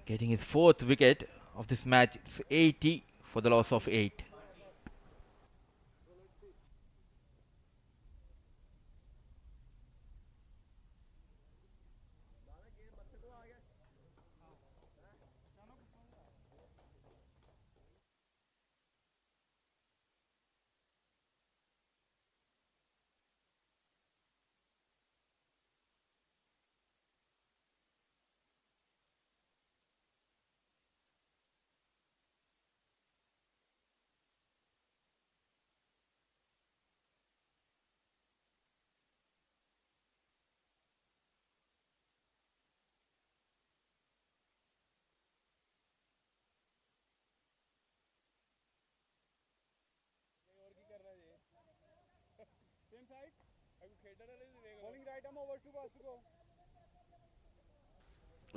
Getting his 4th wicket of this match. It's 80 for the loss of 8.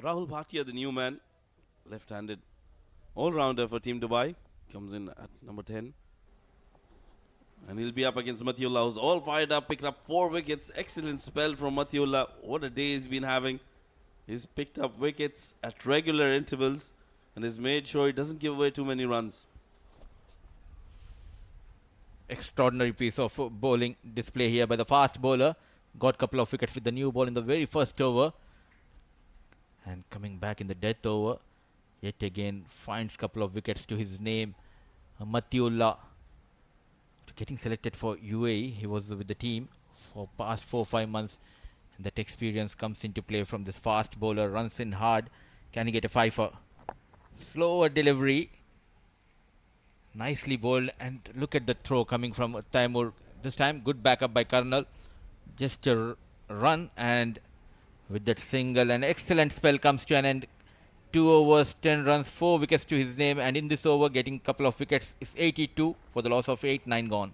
Rahul Bhatia, the new man, left-handed all-rounder for Team Dubai, comes in at number 10. And he'll be up against Matiullah, who's all fired up, picked up 4 wickets. Excellent spell from Matiullah. What a day he's been having. He's picked up wickets at regular intervals and has made sure he doesn't give away too many runs. Extraordinary piece of bowling display here by the fast bowler. Got a couple of wickets with the new ball in the very first over. And coming back in the death over, yet again finds a couple of wickets to his name. Matiullah, getting selected for UAE. He was with the team for past 4-5 months. And that experience comes into play from this fast bowler. Runs in hard. Can he get a fifer? Slower delivery. Nicely bowled, and look at the throw coming from Taimur. This time good backup by Colonel. Just a run, and with that single, an excellent spell comes to an end. 2 overs, 10 runs, 4 wickets to his name, and in this over getting a couple of wickets is 82 for the loss of 8, 9 gone.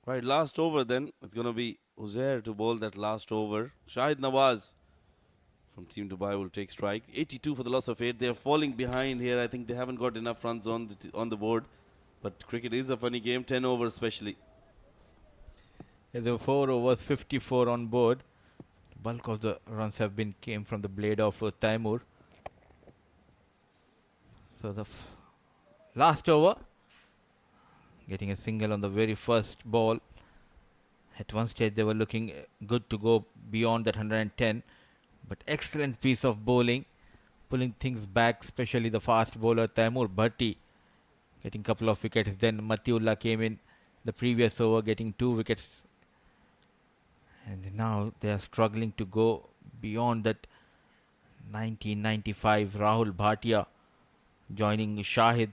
Right, last over then. It's going to be Uzair to bowl that last over. Shahid Nawaz from Team Dubai will take strike. 82 for the loss of 8. They're falling behind here. I think they haven't got enough runs on the board. But cricket is a funny game, 10 overs especially. There were 4 overs, 54 on board. Bulk of the runs came from the blade of Taimur. So the last over, getting a single on the very first ball. At one stage they were looking good to go beyond that 110, but excellent piece of bowling, pulling things back, especially the fast bowler Taimur Bhatti getting a couple of wickets. Then Matiullah came in the previous over getting 2 wickets, and now they are struggling to go beyond that 1995. Rahul Bhatia joining Shahid.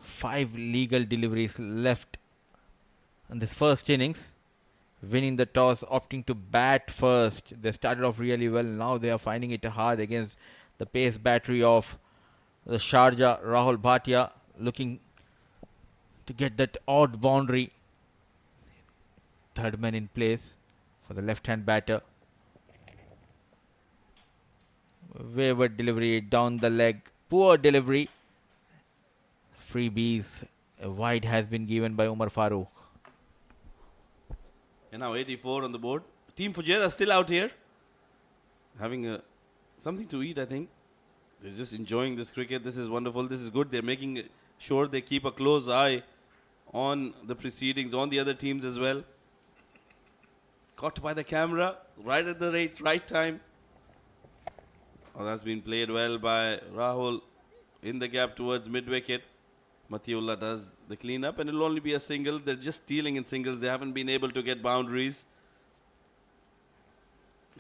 5 legal deliveries left in this first innings. Winning the toss, opting to bat first. They started off really well. Now they are finding it hard against the pace battery of the Sharjah. Rahul Bhatia looking to get that odd boundary. Third man in place for the left-hand batter. Wayward delivery down the leg. Poor delivery. Freebies. A wide has been given by Umar Farooq. And now 84 on the board. Team Fujairah still out here. Having something to eat, I think. They're just enjoying this cricket. This is wonderful. This is good. They're making sure they keep a close eye on the proceedings, on the other teams as well. Caught by the camera, right at the right time. Oh, that's been played well by Rahul in the gap towards mid-wicket. Matiullah does the cleanup, and it'll only be a single. They're just stealing in singles. They haven't been able to get boundaries.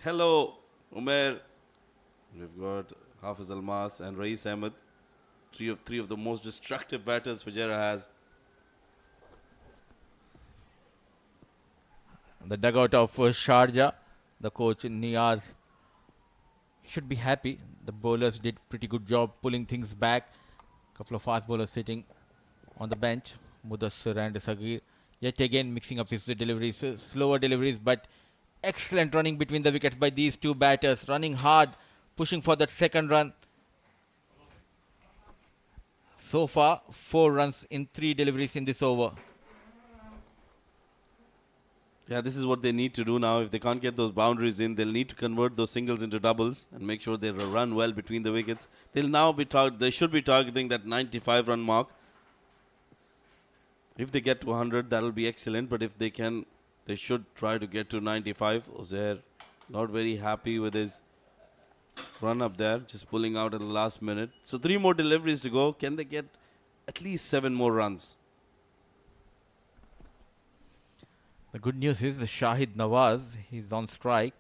Hello, Umair. We've got Hafiz Almas and Rais Ahmed. Three of the most destructive batters Fujairah has. The dugout of Sharjah, the coach Niaz should be happy. The bowlers did pretty good job pulling things back. Couple of fast bowlers sitting on the bench, Mudassir and Sagir. Yet again mixing up his deliveries, slower deliveries, but excellent running between the wickets by these two batters, running hard, pushing for that second run. So far, 4 runs in 3 deliveries in this over. Yeah, this is what they need to do now. If they can't get those boundaries in, they'll need to convert those singles into doubles and make sure they run well between the wickets. They'll now be they should be targeting that 95-run mark. If they get to 100, that'll be excellent. But if they can, they should try to get to 95. Uzair not very happy with his run up there, just pulling out at the last minute. So 3 more deliveries to go. Can they get at least 7 more runs? The good news is Shahid Nawaz, he's on strike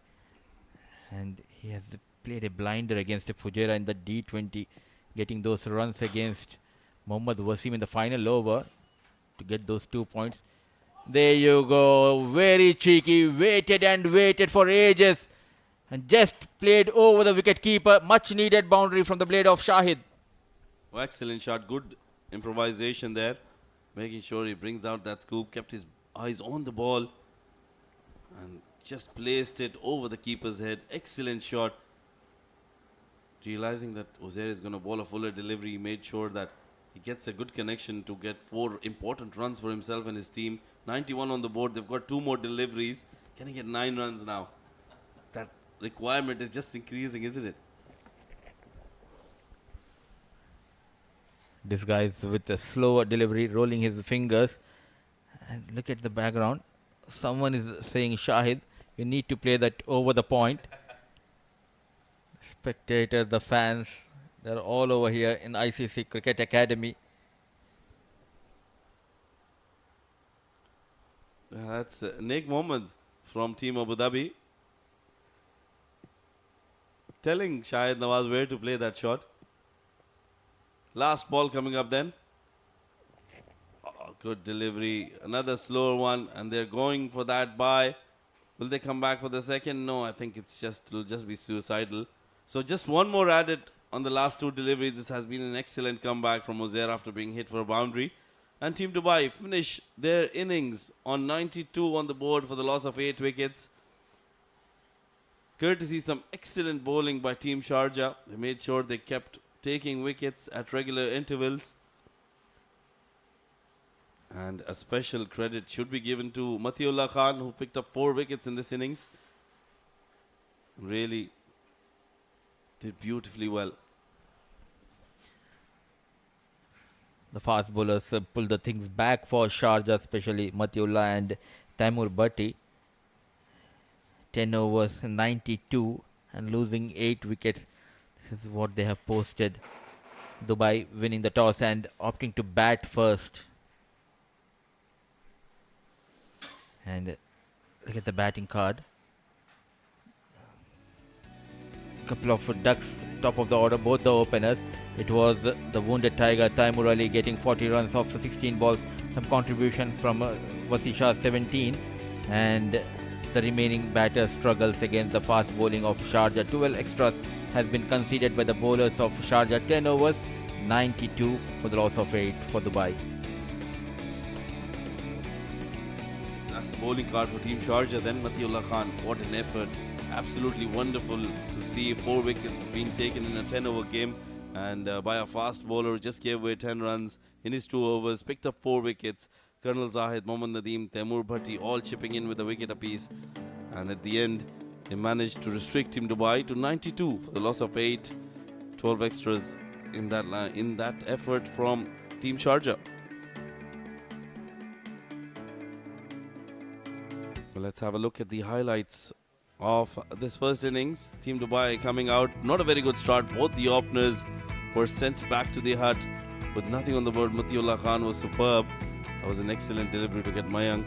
and he has played a blinder against Fujairah in the D20, getting those runs against Mohammad Wasim in the final over to get those 2 points. There you go, very cheeky, waited and waited for ages and just played over the wicket keeper. Much needed boundary from the blade of Shahid. Oh, excellent shot, good improvisation there, making sure he brings out that scoop, kept his eyes on the ball and just placed it over the keeper's head. Excellent shot. Realizing that Uzair is going to bowl a fuller delivery, he made sure that he gets a good connection to get 4 important runs for himself and his team. 91 on the board, they've got 2 more deliveries. Can he get 9 runs now? That requirement is just increasing, isn't it? This guy's with a slower delivery, rolling his fingers. And look at the background. Someone is saying, Shahid, you need to play that over the point. Spectators, the fans, they're all over here in ICC Cricket Academy. That's Nick Mohammed from Team Abu Dhabi telling Shahid Nawaz where to play that shot. Last ball coming up then. Oh, good delivery. Another slower one, and they're going for that bye. Will they come back for the second? No, I think it'll just be suicidal. So just one more added on the last 2 deliveries. This has been an excellent comeback from Uzair after being hit for a boundary. And Team Dubai finish their innings on 92 on the board for the loss of 8 wickets. Courtesy some excellent bowling by Team Sharjah. They made sure they kept taking wickets at regular intervals. And a special credit should be given to Matiullah Khan, who picked up 4 wickets in this innings. Really did beautifully well. The fast bowlers pulled the things back for Sharjah, especially Matiullah and Taimur Bhatti. 10 overs, 92 and losing 8 wickets. This is what they have posted. Dubai winning the toss and opting to bat first. And look at the batting card. Couple of ducks top of the order, both the openers. It was the wounded tiger Taimur Ali getting 40 runs off 16 balls. Some contribution from Wasi Shah 17, and the remaining batter struggles against the fast bowling of Sharjah. 12 extras has been conceded by the bowlers of Sharjah. 10 overs, 92 for the loss of 8 for Dubai. That's the bowling card for Team Sharjah. Then Matiullah Khan, what an effort. Absolutely wonderful to see 4 wickets being taken in a 10-over game, and by a fast bowler who just gave away 10 runs in his 2 overs, picked up 4 wickets. Colonel Zahid, Mohammad Nadeem, Taimur Bhatti all chipping in with a wicket apiece, and at the end they managed to restrict Team Dubai to 92 for the loss of 8. 12 extras in that effort from Team Sharjah. Well, let's have a look at the highlights of this first innings. Team Dubai coming out, not a very good start. Both the openers were sent back to the hut with nothing on the board. Matiullah Khan was superb. That was an excellent delivery to get Mayank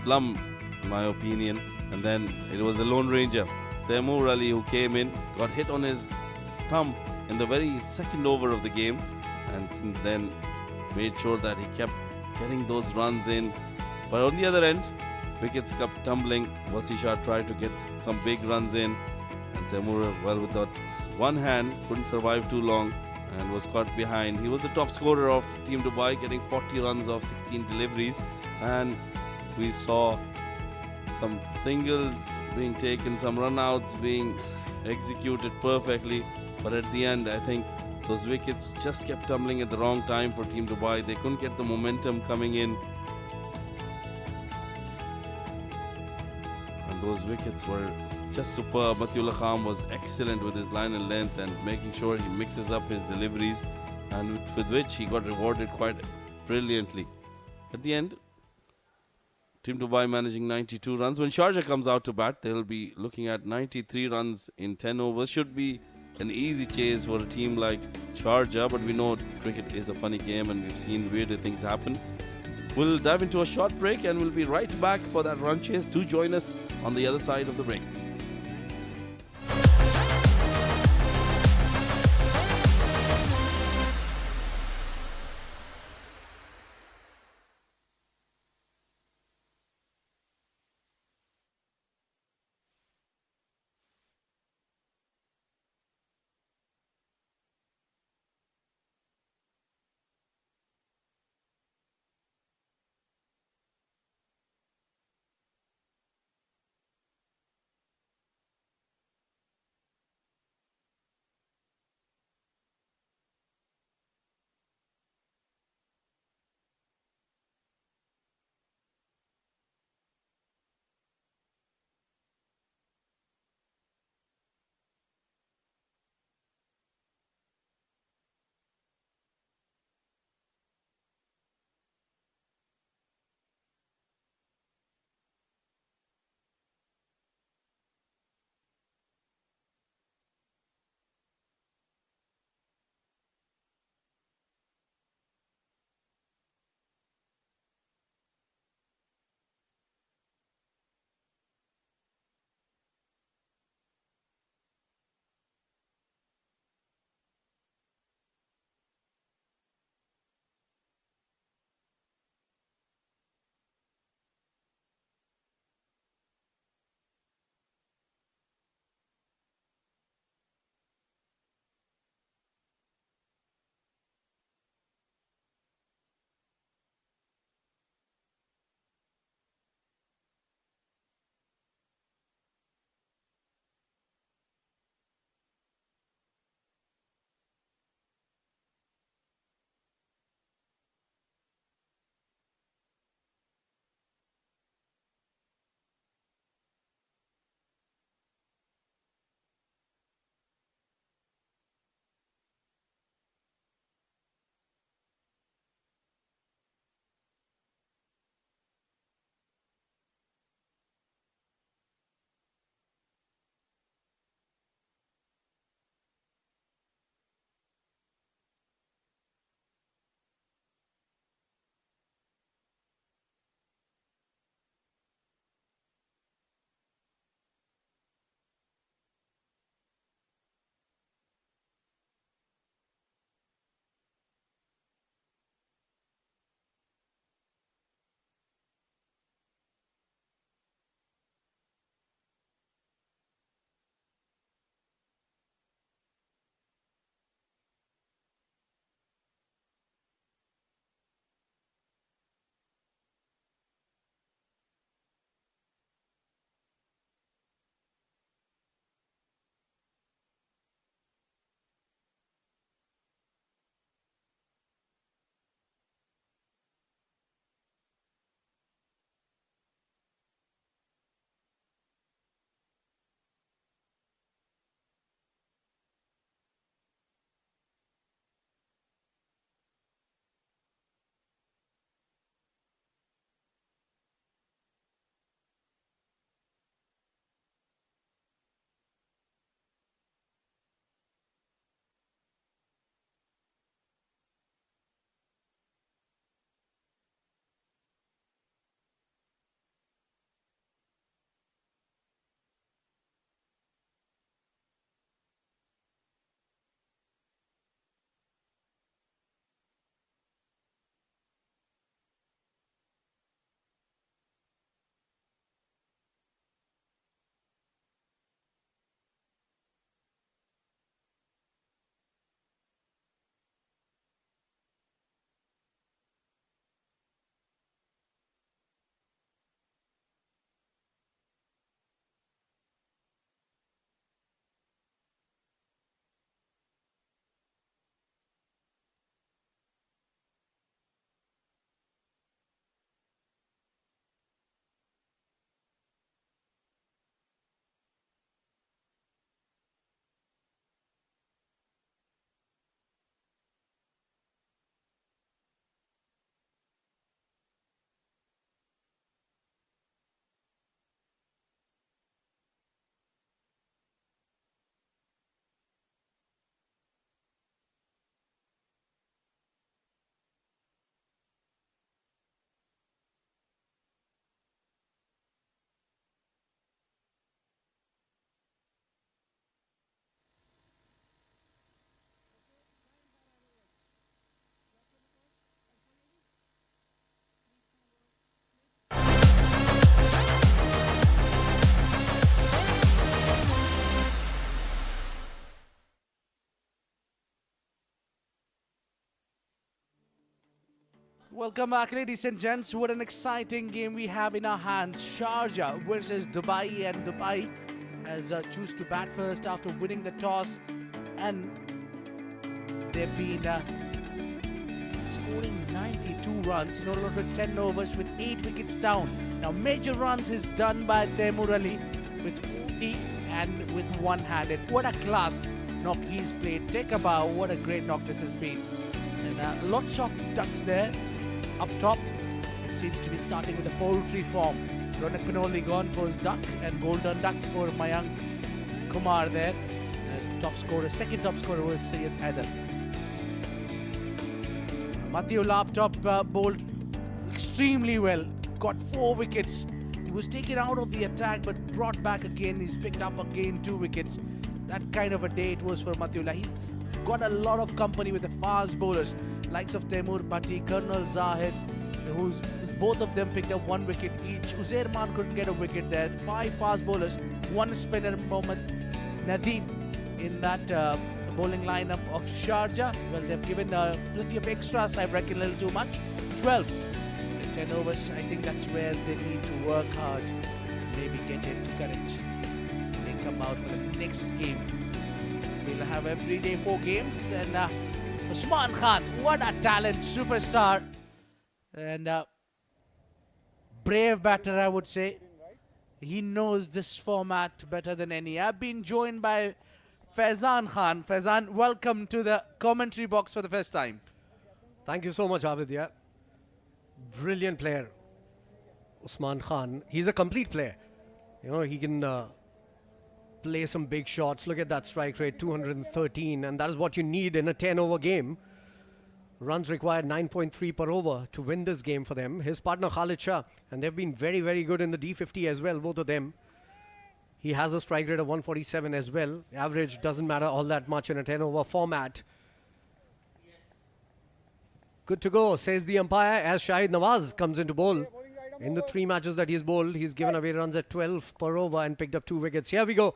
plumb, in my opinion. And then it was the Lone Ranger, Taimur Ali, who came in, got hit on his thumb in the very second over of the game, and then made sure that he kept getting those runs in. But on the other end, wickets kept tumbling. Wasi Shah tried to get some big runs in, and Taimur, well, with that one hand, couldn't survive too long and was caught behind. He was the top scorer of Team Dubai, getting 40 runs off 16 deliveries, and we saw some singles being taken, some run-outs being executed perfectly. But at the end, I think those wickets just kept tumbling at the wrong time for Team Dubai. They couldn't get the momentum coming in. Those wickets were just superb. Matiullah Khan was excellent with his line and length and making sure he mixes up his deliveries, and with which he got rewarded quite brilliantly. At the end, Team Dubai managing 92 runs. When Sharjah comes out to bat, they'll be looking at 93 runs in 10 overs. Should be an easy chase for a team like Sharjah, but we know cricket is a funny game and we've seen weirder things happen. We'll dive into a short break and we'll be right back for that run chase. Do join us on the other side of the break. Welcome back, ladies and gents. What an exciting game we have in our hands. Sharjah versus Dubai, and Dubai has choose to bat first after winning the toss, and they've been scoring 92 runs in all of 10 overs with 8 wickets down. Now major runs is done by Taimur Ali with 40 and with one-handed. What a class knock he's played. Take a bow. What a great knock this has been. And lots of ducks there. Up top, it seems to be starting with a poultry form. Ronak Panoli gone for his duck, and golden duck for Mayank Kumar there. Top scorer, second top scorer was Syed Haider. Matthew Laptop bowled extremely well, got 4 wickets. He was taken out of the attack but brought back again. He's picked up again 2 wickets. That kind of a day it was for Mathiullah. He's got a lot of company with the fast bowlers, likes of Taimur Bhatti, Colonel Zahid, who's both of them picked up 1 wicket each. Uzair Khan couldn't get a wicket there. 5 fast bowlers, 1 spinner, Mohammad Nadeem in that bowling lineup of Sharjah. Well, they've given plenty of extras, I reckon a little too much. 12 in 10 overs. I think that's where they need to work hard. Maybe get it correct. They come out for the next game. We'll have every day 4 games. And Usman Khan, what a talent, superstar. And brave batter, I would say. He knows this format better than any. I've been joined by Faizan Khan. Faizan, welcome to the commentary box for the first time. Thank you so much, Abid. Yeah. Brilliant player, Usman Khan. He's a complete player. You know, he can play some big shots. Look at that strike rate, 213, and that is what you need in a 10-over game. Runs required 9.3 per over to win this game for them. His partner Khalid Shah, and they've been very, very good in the D50 as well, both of them. He has a strike rate of 147 as well. Average doesn't matter all that much in a 10-over format. Good to go, says the umpire, as Shahid Nawaz comes into bowl. In the 3 matches that he's bowled, he's given away runs at 12 per over and picked up 2 wickets. Here we go.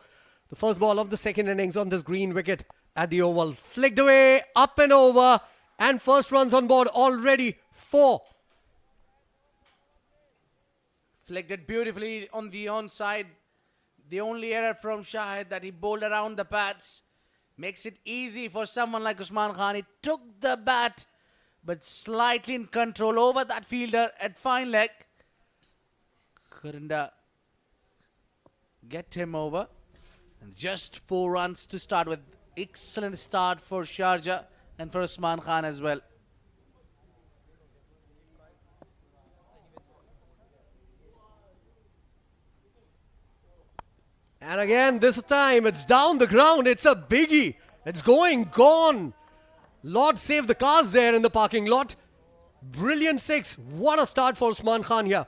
The first ball of the second innings on this green wicket at the oval. Flicked away, up and over, and first runs on board already. 4. Flicked it beautifully on the onside. The only error from Shahid that he bowled around the pads makes it easy for someone like Usman Khan. He took the bat, but slightly in control over that fielder at fine leg. Couldn't get him over. And just 4 runs to start with. Excellent start for Sharjah and for Usman Khan as well. And again, this time it's down the ground. It's a biggie. It's gone. Lord save the cars there in the parking lot. Brilliant 6. What a start for Usman Khan here.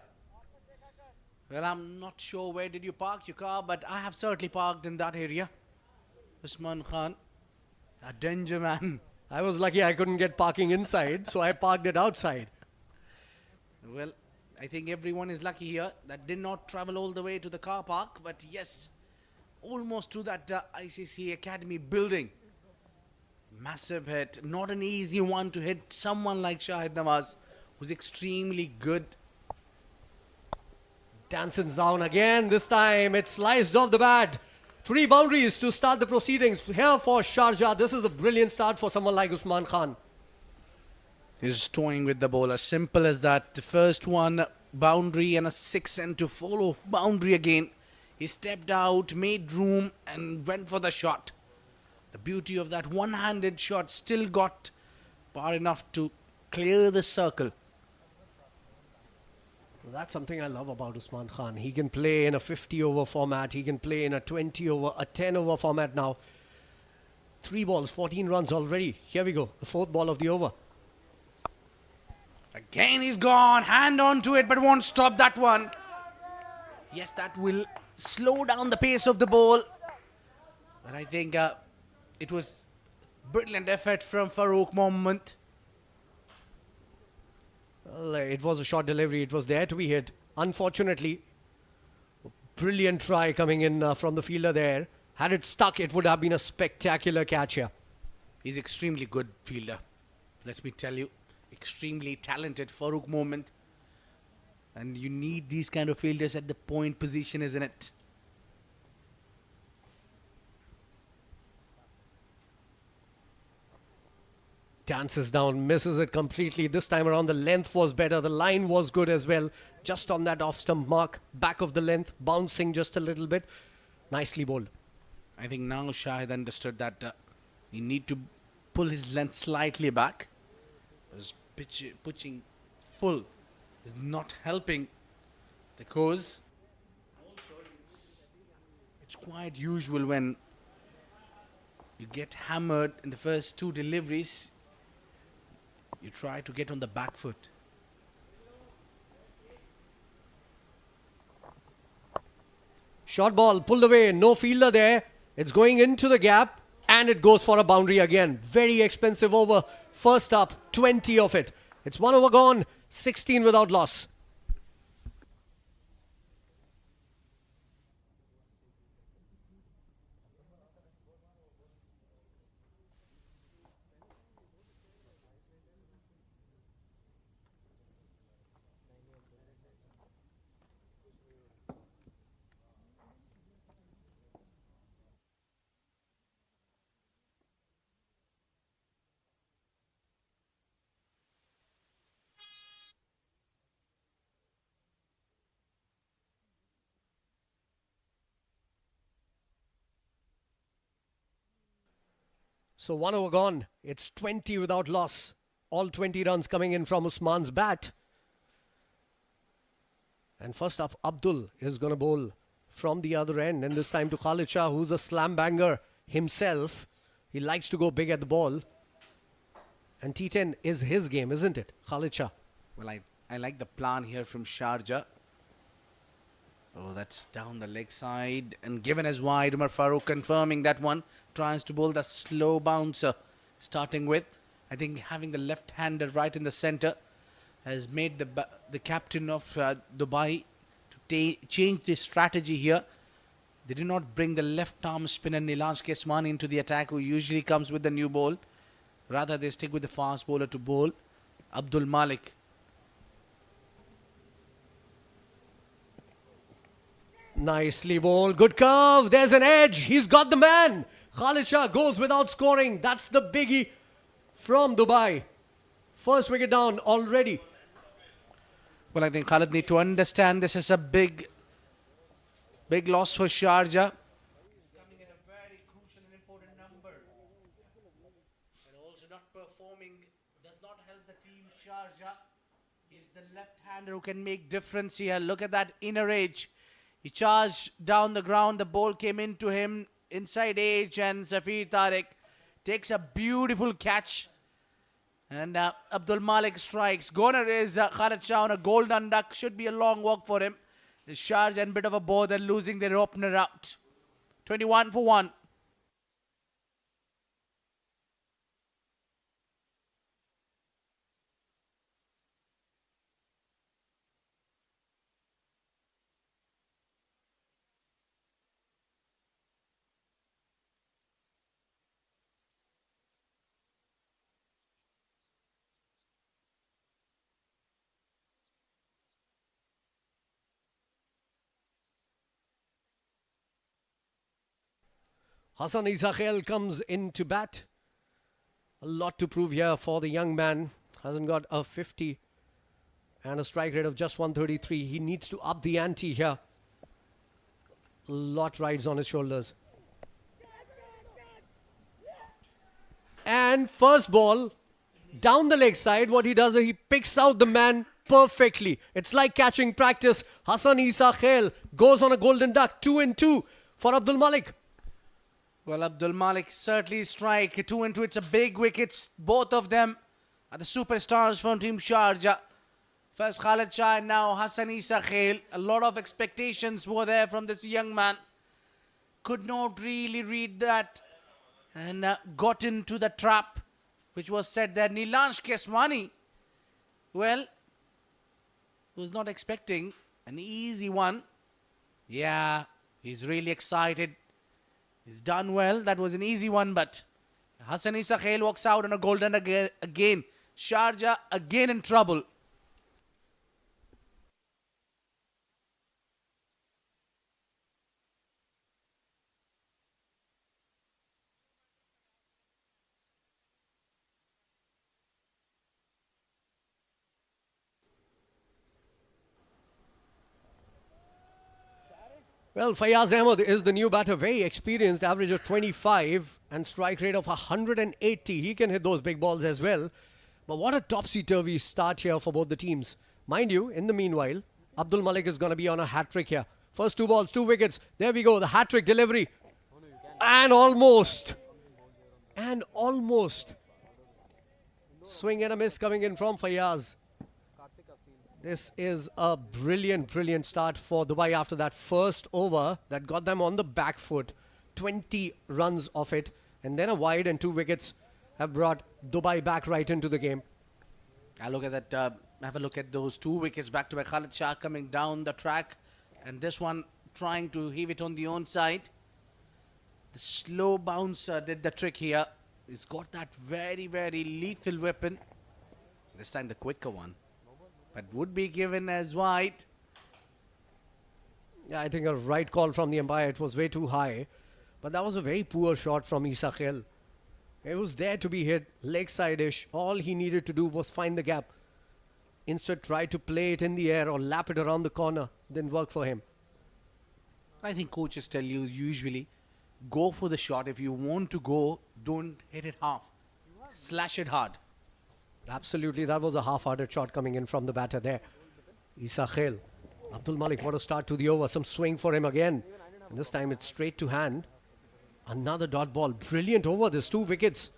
Well, I'm not sure where did you park your car, but I have certainly parked in that area. Usman Khan, a danger man. I was lucky I couldn't get parking inside, so I parked it outside. Well, I think everyone is lucky here that did not travel all the way to the car park, but yes, almost to that ICC Academy building. Massive hit. Not an easy one to hit someone like Shahid Nawaz, who's extremely good. Danson's down again. This time it's sliced off the bat. 3 boundaries to start the proceedings here for Sharjah. This is a brilliant start for someone like Usman Khan. He's toying with the bowler. Simple as that. The first one, boundary and a 6, and to follow boundary again. He stepped out, made room and went for the shot. The beauty of that one-handed shot still got far enough to clear the circle. That's something I love about Usman Khan. He can play in a 50-over format. He can play in a 20-over, a 10-over format now. 3 balls, 14 runs already. Here we go. The 4th ball of the over. Again he's gone. Hand on to it, but won't stop that one. Yes, that will slow down the pace of the ball. But I think it was brilliant effort from Farooq Mohammed. Well, it was a short delivery. It was there to be hit. Unfortunately, brilliant try coming in from the fielder there. Had it stuck, it would have been a spectacular catch here. He's extremely good fielder. Let me tell you. extremely talented Farooq moment. And you need these kind of fielders at the point position, isn't it? Dances down, misses it completely. This time around, the length was better. The line was good as well. Just on that off-stump mark, back of the length, bouncing just a little bit. Nicely bowled. I think now Shahid understood that he need to pull his length slightly back. Because pitching full is not helping the cause. Also, it's quite usual when you get hammered in the first two deliveries, you try to get on the back foot. Short ball, pulled away, no fielder there. It's going into the gap and it goes for a boundary again. Very expensive over. First up, 20 of it. It's 1 over gone, 16 without loss. So 1 over gone. It's 20 without loss. All 20 runs coming in from Usman's bat. And first up, Abdul is going to bowl from the other end. And this time to Khalid Shah, who's a slam banger himself. He likes to go big at the ball. And T10 is his game, isn't it? Khalid Shah. Well, I like the plan here from Sharjah. Oh, that's down the leg side and given as wide. Umar Farooq confirming that one. Tries to bowl the slow bouncer. Starting with, I think having the left-hander right in the centre has made the captain of Dubai to change the strategy here. They did not bring the left-arm spinner Nilansh Keswani into the attack, who usually comes with the new ball. Rather, they stick with the fast bowler to bowl Abdul Malik. Nicely bowled. Good curve. There's an edge. He's got the man. Khalid Shah goes without scoring. That's the biggie from Dubai. First wicket down already. Well, I think Khalid need to understand this is a big loss for Sharjah. He's coming at a very crucial and important number. And also not performing does not help the team. Sharjah is the left-hander who can make difference here. Look at that inner edge. He charged down the ground. The ball came into him inside edge, and Safir Tariq takes a beautiful catch. And Abdul Malik strikes. Goner is Khalid Shah on a golden duck. Should be a long walk for him. The Sharjah and bit of a bother losing their opener out. 21 for 1. Hassan Isakhel comes into bat. A lot to prove here for the young man. Hasn't got a 50 and a strike rate of just 133. He needs to up the ante here. A lot rides on his shoulders. And first ball, down the leg side, what he does is he picks out the man perfectly. It's like catching practice. Hassan Isakhel goes on a golden duck. 2 and 2 for Abdul Malik. Well, Abdul Malik certainly strike 2 and 2. It's a big wickets. Both of them are the superstars from Team Sharjah. First Khalid Shah and now Hassan Isakhel. A lot of expectations were there from this young man. Could not really read that and got into the trap which was set there. Nilansh Keswani, well, was not expecting an easy one. Yeah, he's really excited. He's done well. That was an easy one, but Hassan Isakhel walks out on a golden again. Sharjah again in trouble. Well, Fayaz Ahmed is the new batter, very experienced, average of 25 and strike rate of 180. He can hit those big balls as well. But what a topsy-turvy start here for both the teams. Mind you, in the meanwhile, Abdul Malik is going to be on a hat-trick here. First 2 balls, 2 wickets. There we go, the hat-trick delivery. And almost. Swing and a miss coming in from Fayaz. This is a brilliant, brilliant start for Dubai after that first over that got them on the back foot. 20 runs off it. And then a wide and 2 wickets have brought Dubai back right into the game. I look at that. Have a look at those 2 wickets back to back. Khalid Shah coming down the track, and this one trying to heave it on the own side. The slow bounce did the trick here. He's got that very, very lethal weapon. This time the quicker one, but would be given as wide. Yeah, I think a right call from the umpire. It was way too high, but that was a very poor shot from Isa Khail. It was there to be hit, leg side-ish. All he needed to do was find the gap. Instead, try to play it in the air or lap it around the corner. Didn't work for him. I think coaches tell you usually, go for the shot. If you want to go, don't hit it half. Slash it hard. Absolutely, that was a half-hearted shot coming in from the batter there. Isa Khail. Abdul Malik, what a start to the over. Some swing for him again. And this time it's straight to hand. Another dot ball. Brilliant over. There's 2 wickets.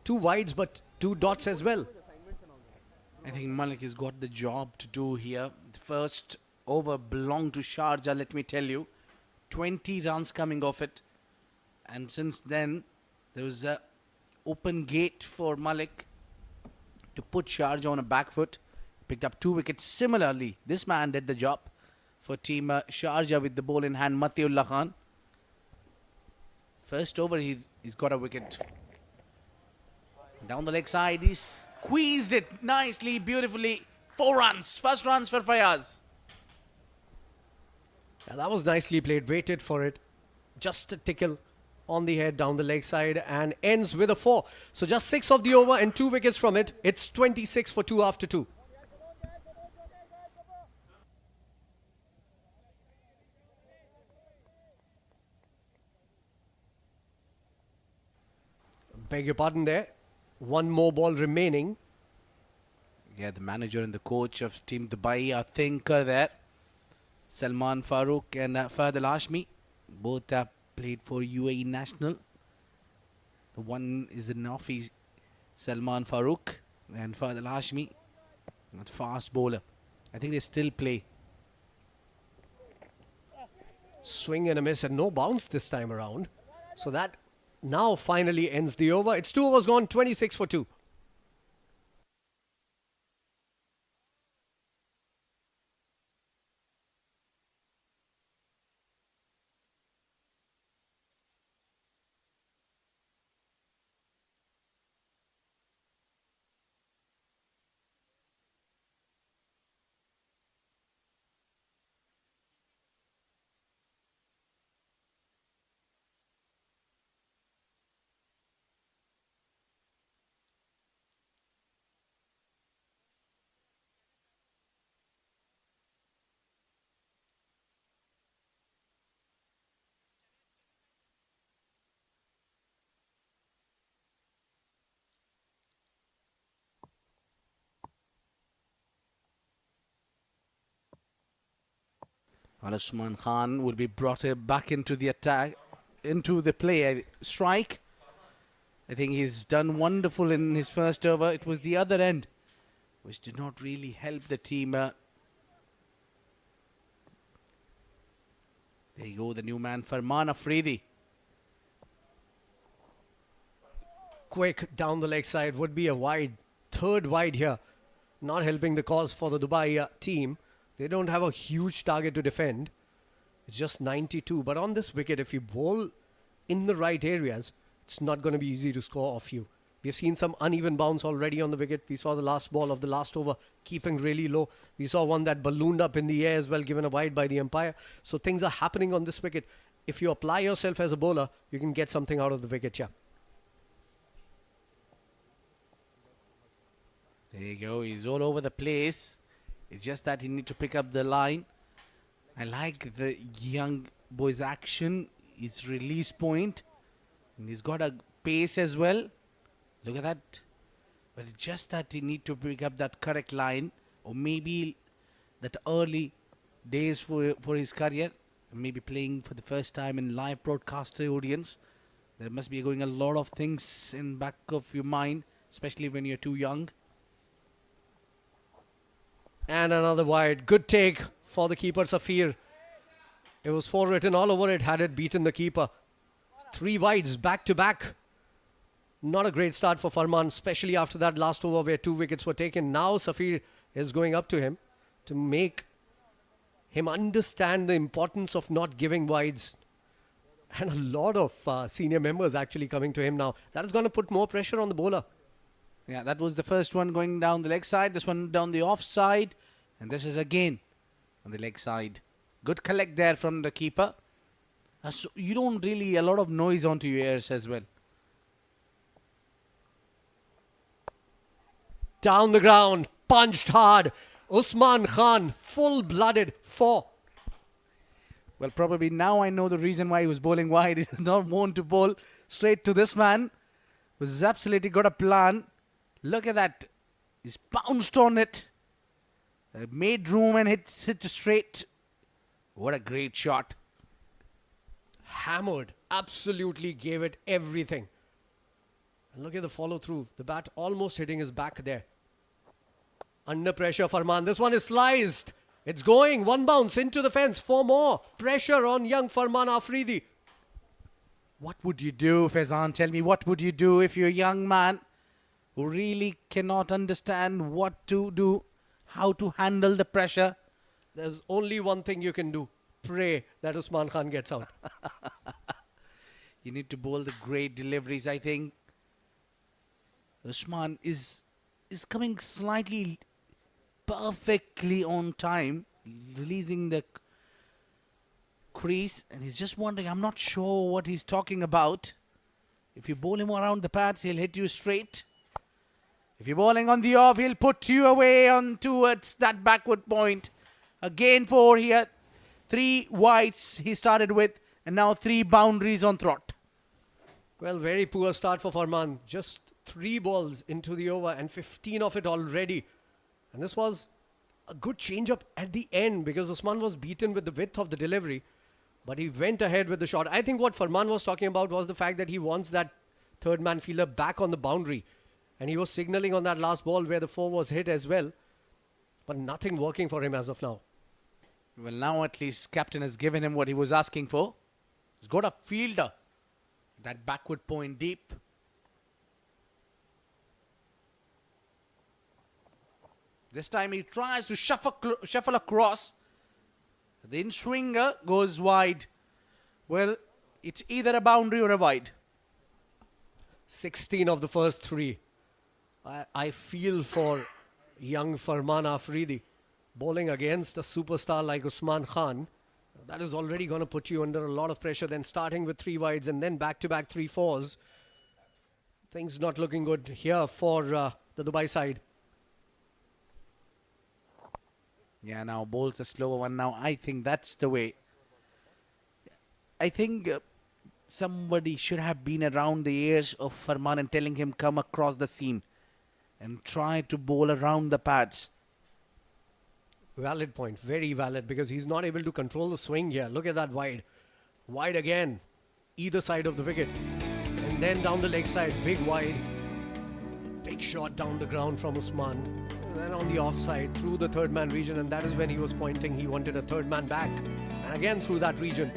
2 wides, but 2 dots as well. I think Malik has got the job to do here. The first over belonged to Sharjah, let me tell you. 20 runs coming off it. And since then, there was an open gate for Malik to put Sharjah on a back foot. Picked up 2 wickets. Similarly, this man did the job for team Sharjah with the ball in hand, Matiullah Khan. First over, he's got a wicket. Down the leg side, he squeezed it nicely, beautifully. 4 runs. First runs for Fayaz. Yeah, that was nicely played. Waited for it. Just a tickle on the head down the leg side and ends with a 4. So just 6 of the over and 2 wickets from it. It's 26 for 2 after 2. Beg your pardon there. 1 more ball remaining. Yeah, the manager and the coach of Team Dubai are thinker there. Salman Farooq and Fahd Al Hashmi. Both have played for UAE national. The one is an offie, Salman Farooq, and Fahd Al Hashmi, a fast bowler. I think they still play. Swing and a miss and no bounce this time around. So that now finally ends the over. It's 2 overs gone, 26 for 2. Al Usman Khan will be brought back into the attack, into the play. Strike. I think he's done wonderful in his first over. It was the other end, which did not really help the team. There you go, the new man, Farman Afridi. Quick down the leg side would be a wide. 3rd wide here. Not helping the cause for the Dubai team. They don't have a huge target to defend. It's just 92. But on this wicket, if you bowl in the right areas, it's not going to be easy to score off you. We've seen some uneven bounce already on the wicket. We saw the last ball of the last over keeping really low. We saw one that ballooned up in the air as well, given a wide by the umpire. So things are happening on this wicket. If you apply yourself as a bowler, you can get something out of the wicket, yeah. There you go. He's all over the place. It's just that he need to pick up the line. I like the young boy's action. His release point. And he's got a pace as well. Look at that. But it's just that he need to pick up that correct line. Or maybe that early days for his career. Maybe playing for the first time in live broadcaster audience. There must be going a lot of things in back of your mind. Especially when you're too young. And another wide. Good take for the keeper, Safir. It was 4 written all over it had it beaten the keeper. 3 wides back to back. Not a great start for Farman, especially after that last over where 2 wickets were taken. Now Safir is going up to him to make him understand the importance of not giving wides. And a lot of senior members actually coming to him now. That is going to put more pressure on the bowler. Yeah, that was the first one going down the leg side. This one down the off side. And this is again on the leg side. Good collect there from the keeper. So you don't really a lot of noise onto your ears as well. Down the ground, punched hard. Usman Khan, full-blooded 4. Well, probably now I know the reason why he was bowling wide. He is not known to bowl straight to this man. Was absolutely got a plan. Look at that. He's bounced on it. Made room and hit straight. What a great shot. Hammered. Absolutely gave it everything. And look at the follow through. The bat almost hitting his back there. Under pressure, Farman. This one is sliced. It's going. 1 bounce into the fence. 4 more. Pressure on young Farman Afridi. What would you do, Faizan? Tell me, what would you do if you're a young man who really cannot understand what to do, how to handle the pressure? There's only one thing you can do. Pray that Usman Khan gets out. You need to bowl the great deliveries, I think. Usman is coming slightly perfectly on time, releasing the crease, and he's just wondering, I'm not sure what he's talking about. If you bowl him around the pads, he'll hit you straight. If you're bowling on the off, he'll put you away on towards that backward point. Again 4 here. 3 wides he started with, and now 3 boundaries on trot. Well, very poor start for Farman. Just 3 balls into the over and 15 of it already. And this was a good change-up at the end because Usman was beaten with the width of the delivery. But he went ahead with the shot. I think what Farman was talking about was the fact that he wants that third man fielder back on the boundary. And he was signaling on that last ball where the 4 was hit as well. But nothing working for him as of now. Well, now at least captain has given him what he was asking for. He's got a fielder. That backward point deep. This time he tries to shuffle across. The in-swinger goes wide. Well, it's either a boundary or a wide. 16 of the first 3. I feel for young Farman Afridi. Bowling against a superstar like Usman Khan. That is already going to put you under a lot of pressure. Then starting with 3 wides and then back-to-back 3 4s. Things not looking good here for the Dubai side. Yeah, now bowls a slower one. Now I think that's the way. I think somebody should have been around the ears of Farman and telling him come across the seam and try to bowl around the pads. Valid point. Very valid because he's not able to control the swing here. Look at that wide. Wide again. Either side of the wicket. And then down the leg side. Big wide. Big shot down the ground from Usman. And then on the offside through the third man region. And that is when he was pointing. He wanted a third man back. And again through that region.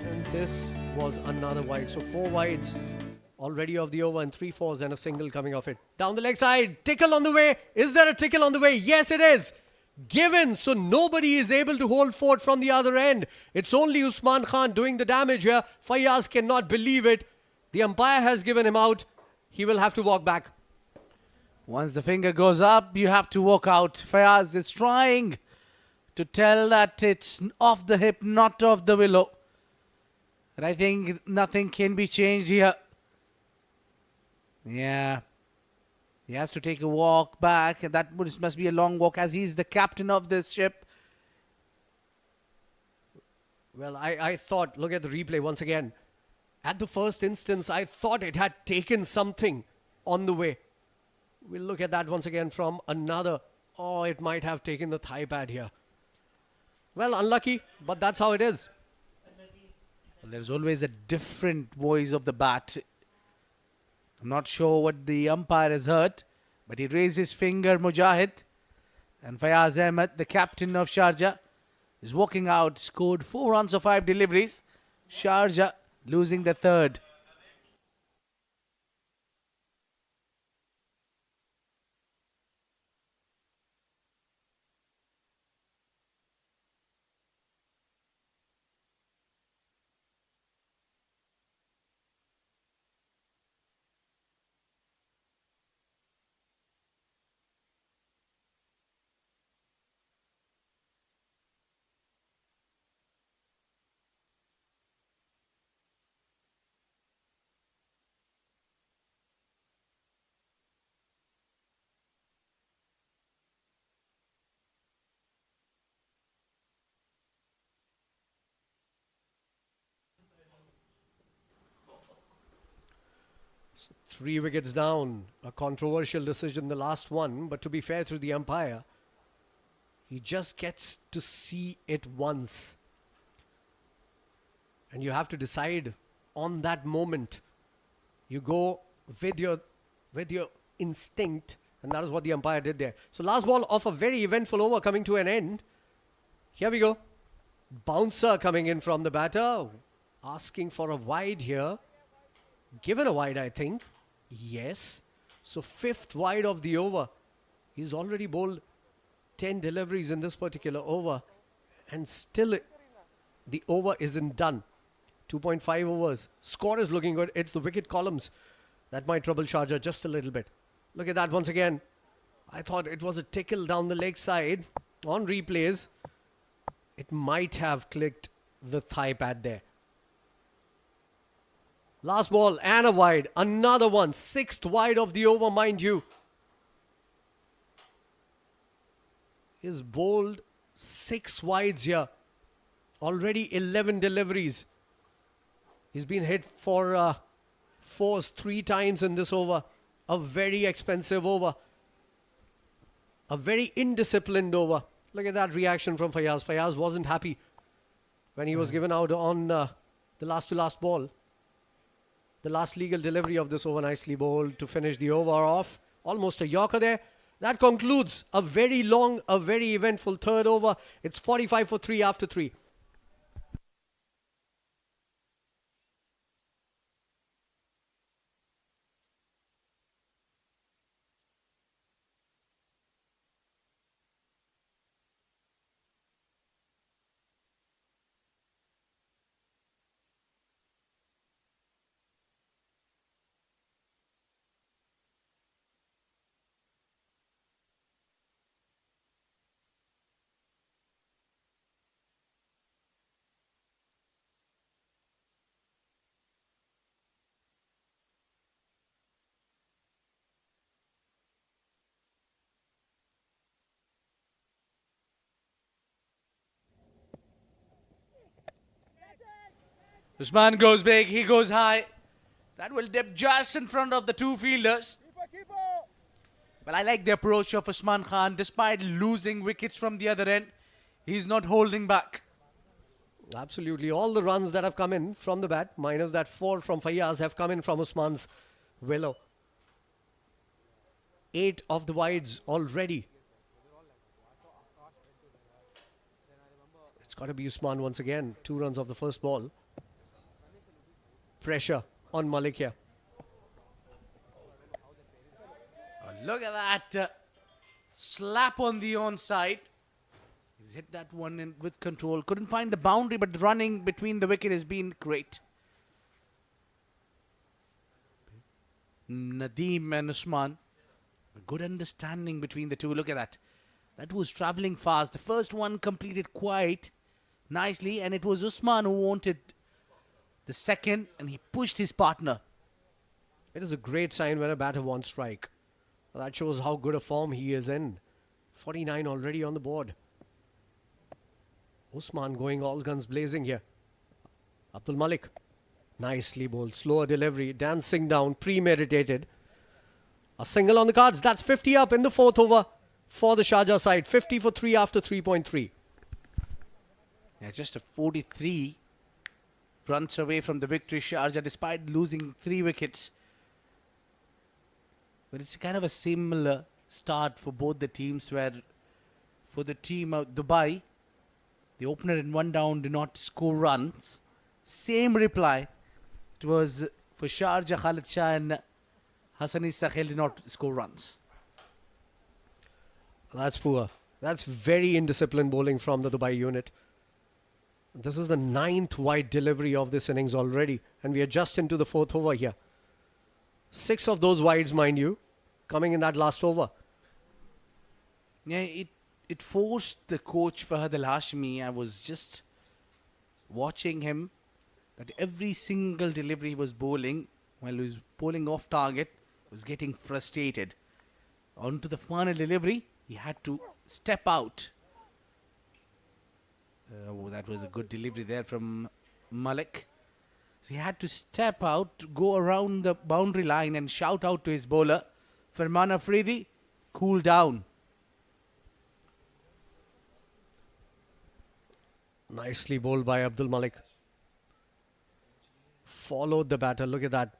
And this was another wide. So 4 wides already of the over and 3 4s and a single coming off it. Down the leg side. Tickle on the way. Is there a tickle on the way? Yes, it is. Given. So nobody is able to hold fort from the other end. It's only Usman Khan doing the damage here. Fayyaz cannot believe it. The umpire has given him out. He will have to walk back. Once the finger goes up, you have to walk out. Fayaz is trying to tell that it's off the hip, not off the willow. And I think nothing can be changed here. Yeah. He has to take a walk back. That must be a long walk as he's the captain of this ship. Well, I thought, look at the replay once again. At the first instance, I thought it had taken something on the way. We'll look at that once again from another. Oh, it might have taken the thigh pad here. Well, unlucky, but that's how it is. Well, there's always a different voice of the bat. I'm not sure what the umpire has heard, but he raised his finger, Mujahid. And Fayaz Ahmed, the captain of Sharjah, is walking out, scored 4 runs of 5 deliveries. Sharjah losing the third. Three wickets down. A controversial decision, the last one. But to be fair to the umpire, he just gets to see it once. And you have to decide on that moment. You go with your instinct. And that is what the umpire did there. So last ball of a very eventful over coming to an end. Here we go. Bouncer coming in from the batter. Asking for a wide here. Given a wide, I think. Yes. So 5th wide of the over. He's already bowled 10 deliveries in this particular over. And still the over isn't done. 2.5 overs. Score is looking good. It's the wicket columns that might trouble Sharjah just a little bit. Look at that once again. I thought it was a tickle down the leg side. On replays, it might have clicked the thigh pad there. Last ball and a wide. Another one. 6th wide of the over, mind you. He's bowled 6 wides here. Already 11 deliveries. He's been hit for 4s 3 times in this over. A very expensive over. A very indisciplined over. Look at that reaction from Fayaz. Fayaz wasn't happy when he was given out on the last to last ball. The last legal delivery of this over, nicely bowled to finish the over off. Almost a yorker there. That concludes a very long, a very eventful third over. It's 45 for 3 after 3. Usman goes big, he goes high. That will dip just in front of the 2 fielders. Well, I like the approach of Usman Khan. Despite losing wickets from the other end, he's not holding back. Absolutely. All the runs that have come in from the bat, minus that 4 from Fayaz, have come in from Usman's willow. 8 of the wides already. It's got to be Usman once again. 2 runs of the first ball. Pressure on Malik here. Oh, look at that slap on the onside. He's hit that one in with control. Couldn't find the boundary, but running between the wicket has been great. Nadeem and Usman. A good understanding between the two. Look at that. That was traveling fast. The first one completed quite nicely, and it was Usman who wanted the second, and he pushed his partner. It is a great sign when a batter wants strike. Well, that shows how good a form he is in. 49 already on the board. Usman going all guns blazing here. Abdul Malik. Nicely bowled. Slower delivery. Dancing down. Premeditated. A single on the cards. That's 50 up in the fourth over for the Sharjah side. 50 for 3 after 3.3. Yeah, just a 43 runs away from the victory, Sharjah, despite losing 3 wickets. But it's kind of a similar start for both the teams, where for the team of Dubai, the opener in 1 down did not score runs. Same reply. It was for Sharjah, Khalid Shah and Hassani Sakhel did not score runs. That's poor. That's very indisciplined bowling from the Dubai unit. This is the 9th wide delivery of this innings already, and we are just into the 4th over here. 6 of those wides, mind you, coming in that last over. Yeah, it forced the coach Fahad Al-Hashimi. I was just watching him, that every single delivery he was bowling, while he was bowling off target, was getting frustrated. On to the final delivery, he had to step out. That was a good delivery there from Malik. So he had to step out, go around the boundary line and shout out to his bowler, Farman Afridi, cool down. Nicely bowled by Abdul Malik. Followed the batter. Look at that.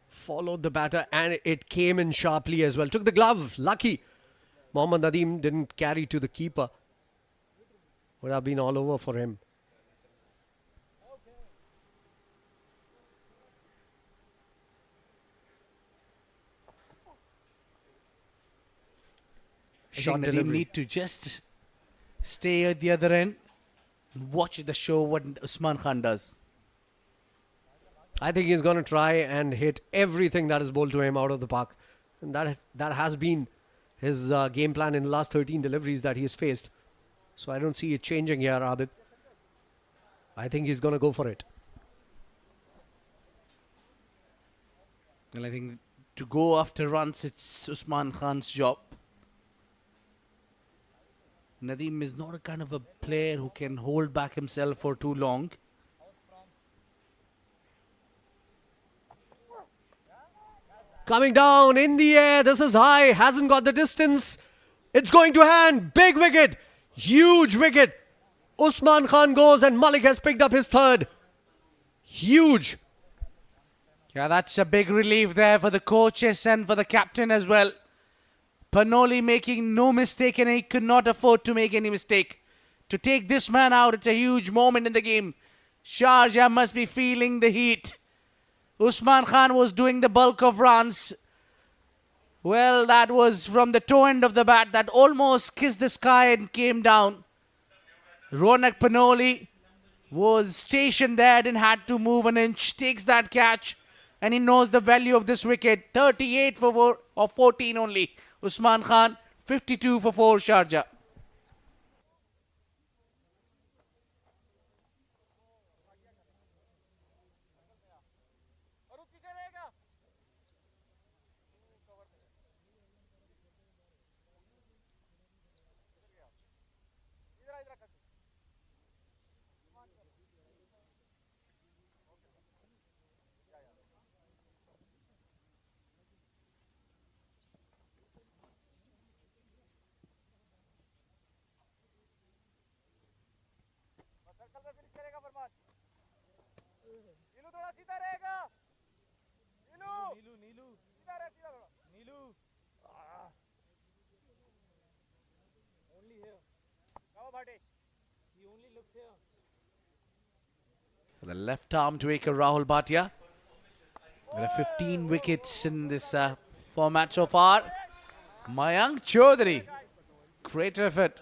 Followed the batter, and it came in sharply as well. Took the glove. Lucky. Mohammad Nadeem didn't carry to the keeper. Would have been all over for him. I Short think Nadeem delivery. need to just stay at the other end and watch the show what Usman Khan does. I think he's going to try and hit everything that is bowled to him out of the park. And that has been his game plan in the last 13 deliveries that he's faced. So I don't see it changing here, Abid. I think he's going to go for it. Well, I think to go after runs, it's Usman Khan's job. Nadeem is not a kind of a player who can hold back himself for too long. Coming down in the air. This is high. Hasn't got the distance. It's going to hand. Big wicket. Huge wicket. Usman Khan goes and Malik has picked up his third. Huge. Yeah, that's a big relief there for the coaches and for the captain as well. Panoli making no mistake, and he could not afford to make any mistake. To take this man out, it's a huge moment in the game. Sharjah must be feeling the heat. Usman Khan was doing the bulk of runs. Well, that was from the toe end of the bat that almost kissed the sky and came down. Ronak Panoli was stationed there and had to move an inch, takes that catch, and he knows the value of this wicket. 38 for 4 or 14 only. Usman Khan, 52 for 4 Sharjah. The left arm taker Rahul Bhatia. There are 15 wickets in this format so far. Mayank Chaudhary. Great effort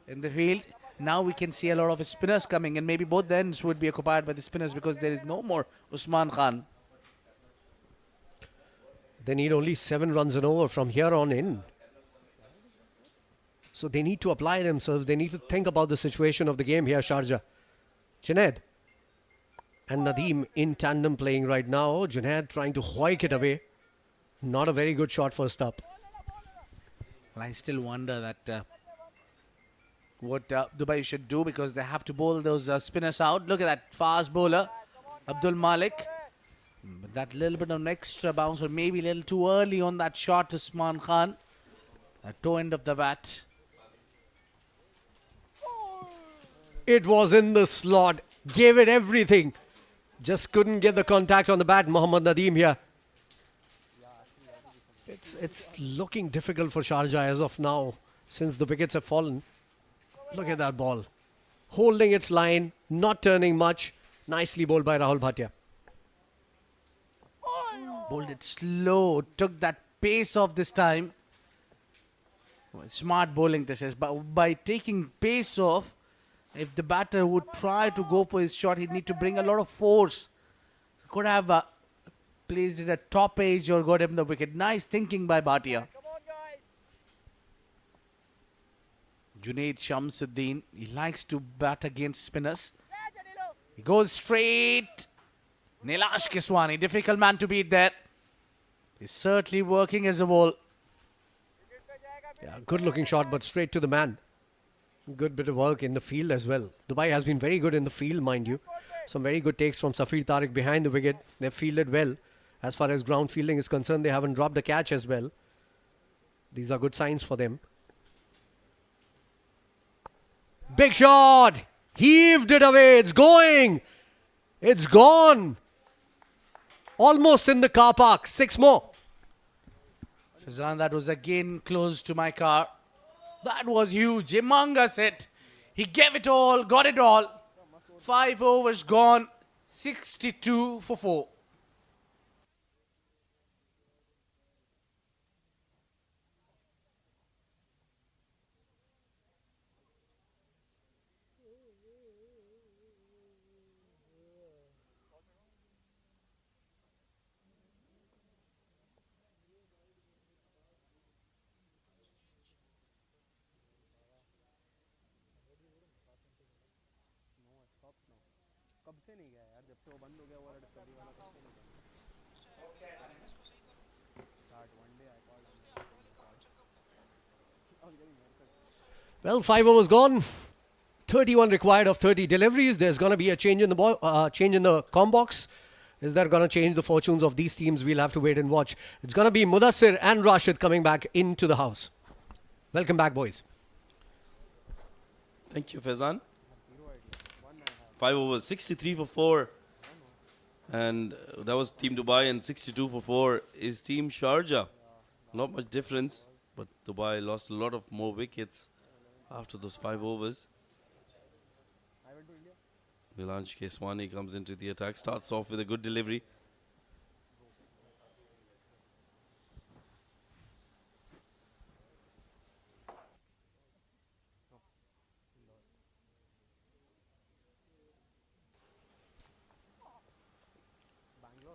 in the field. Now we can see a lot of his spinners coming, and maybe both the ends would be occupied by the spinners because there is no more Usman Khan. They need only 7 runs and over from here on in. So they need to apply themselves. They need to think about the situation of the game here, Sharjah. Junaid and Nadeem in tandem playing right now. Junaid trying to hoik it away. Not a very good shot first up. Well, I still wonder that what Dubai should do, because they have to bowl those spinners out. Look at that fast bowler, Abdul Malik. But that little bit of an extra bounce, or maybe a little too early on that shot to Usman Khan. At toe end of the bat. It was in the slot. Gave it everything. Just couldn't get the contact on the bat. Mohammad Nadeem here. It's looking difficult for Sharjah as of now, since the wickets have fallen. Look at that ball. Holding its line, not turning much. Nicely bowled by Rahul Bhatia. Bowled it slow. Took that pace off this time. Smart bowling this is. But by taking pace off, if the batter would try to go for his shot, he'd need to bring a lot of force. Could have placed it at top edge or got him the wicket. Nice thinking by Bhatia. Junaid Shamsuddin, he likes to bat against spinners. He goes straight. Nilansh Keswani, difficult man to beat there. He's certainly working as a ball. Yeah, good looking shot, but straight to the man. Good bit of work in the field as well. Dubai has been very good in the field, mind you. Some very good takes from Safir Tariq behind the wicket. They've fielded well. As far as ground fielding is concerned, they haven't dropped a catch as well. These are good signs for them. Big shot! Heaved it away. It's going. It's gone. Almost in the car park. 6 more. Fazan, that was again close to my car. That was huge. Humongous hit. He gave it all, got it all. 5 overs gone. 62 for 4. Well, 5 overs gone. 31 required of 30 deliveries. There's going to be a change in the com box. Is that going to change the fortunes of these teams? We'll have to wait and watch. It's going to be Mudassir and Rashid coming back into the house. Welcome back, boys. Thank you, Faizan. 5 overs, 63 for 4. And that was Team Dubai, and 62 for 4 is Team Sharjah. Not much difference, but Dubai lost a lot of more wickets after those 5 overs. Nilansh Keswani comes into the attack, starts off with a good delivery.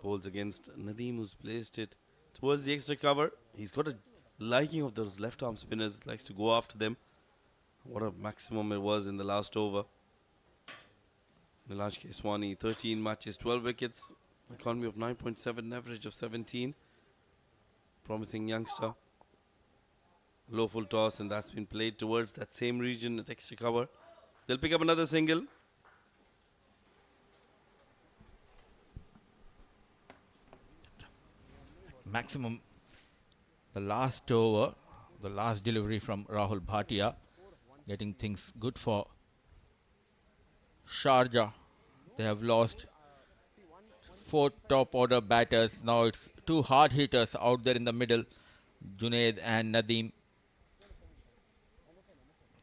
Bowls against Nadeem, who's placed it towards the extra cover. He's got a liking of those left arm spinners, likes to go after them. What a maximum it was in the last over. Nilansh Keswani, 13 matches, 12 wickets, economy of 9.7, average of 17. Promising youngster. Low full toss, and that's been played towards that same region at extra cover. They'll pick up another single. Maximum, the last over, the last delivery from Rahul Bhatia, getting things good for Sharjah. They have lost 4 top order batters. Now it's 2 hard hitters out there in the middle, Junaid and Nadeem.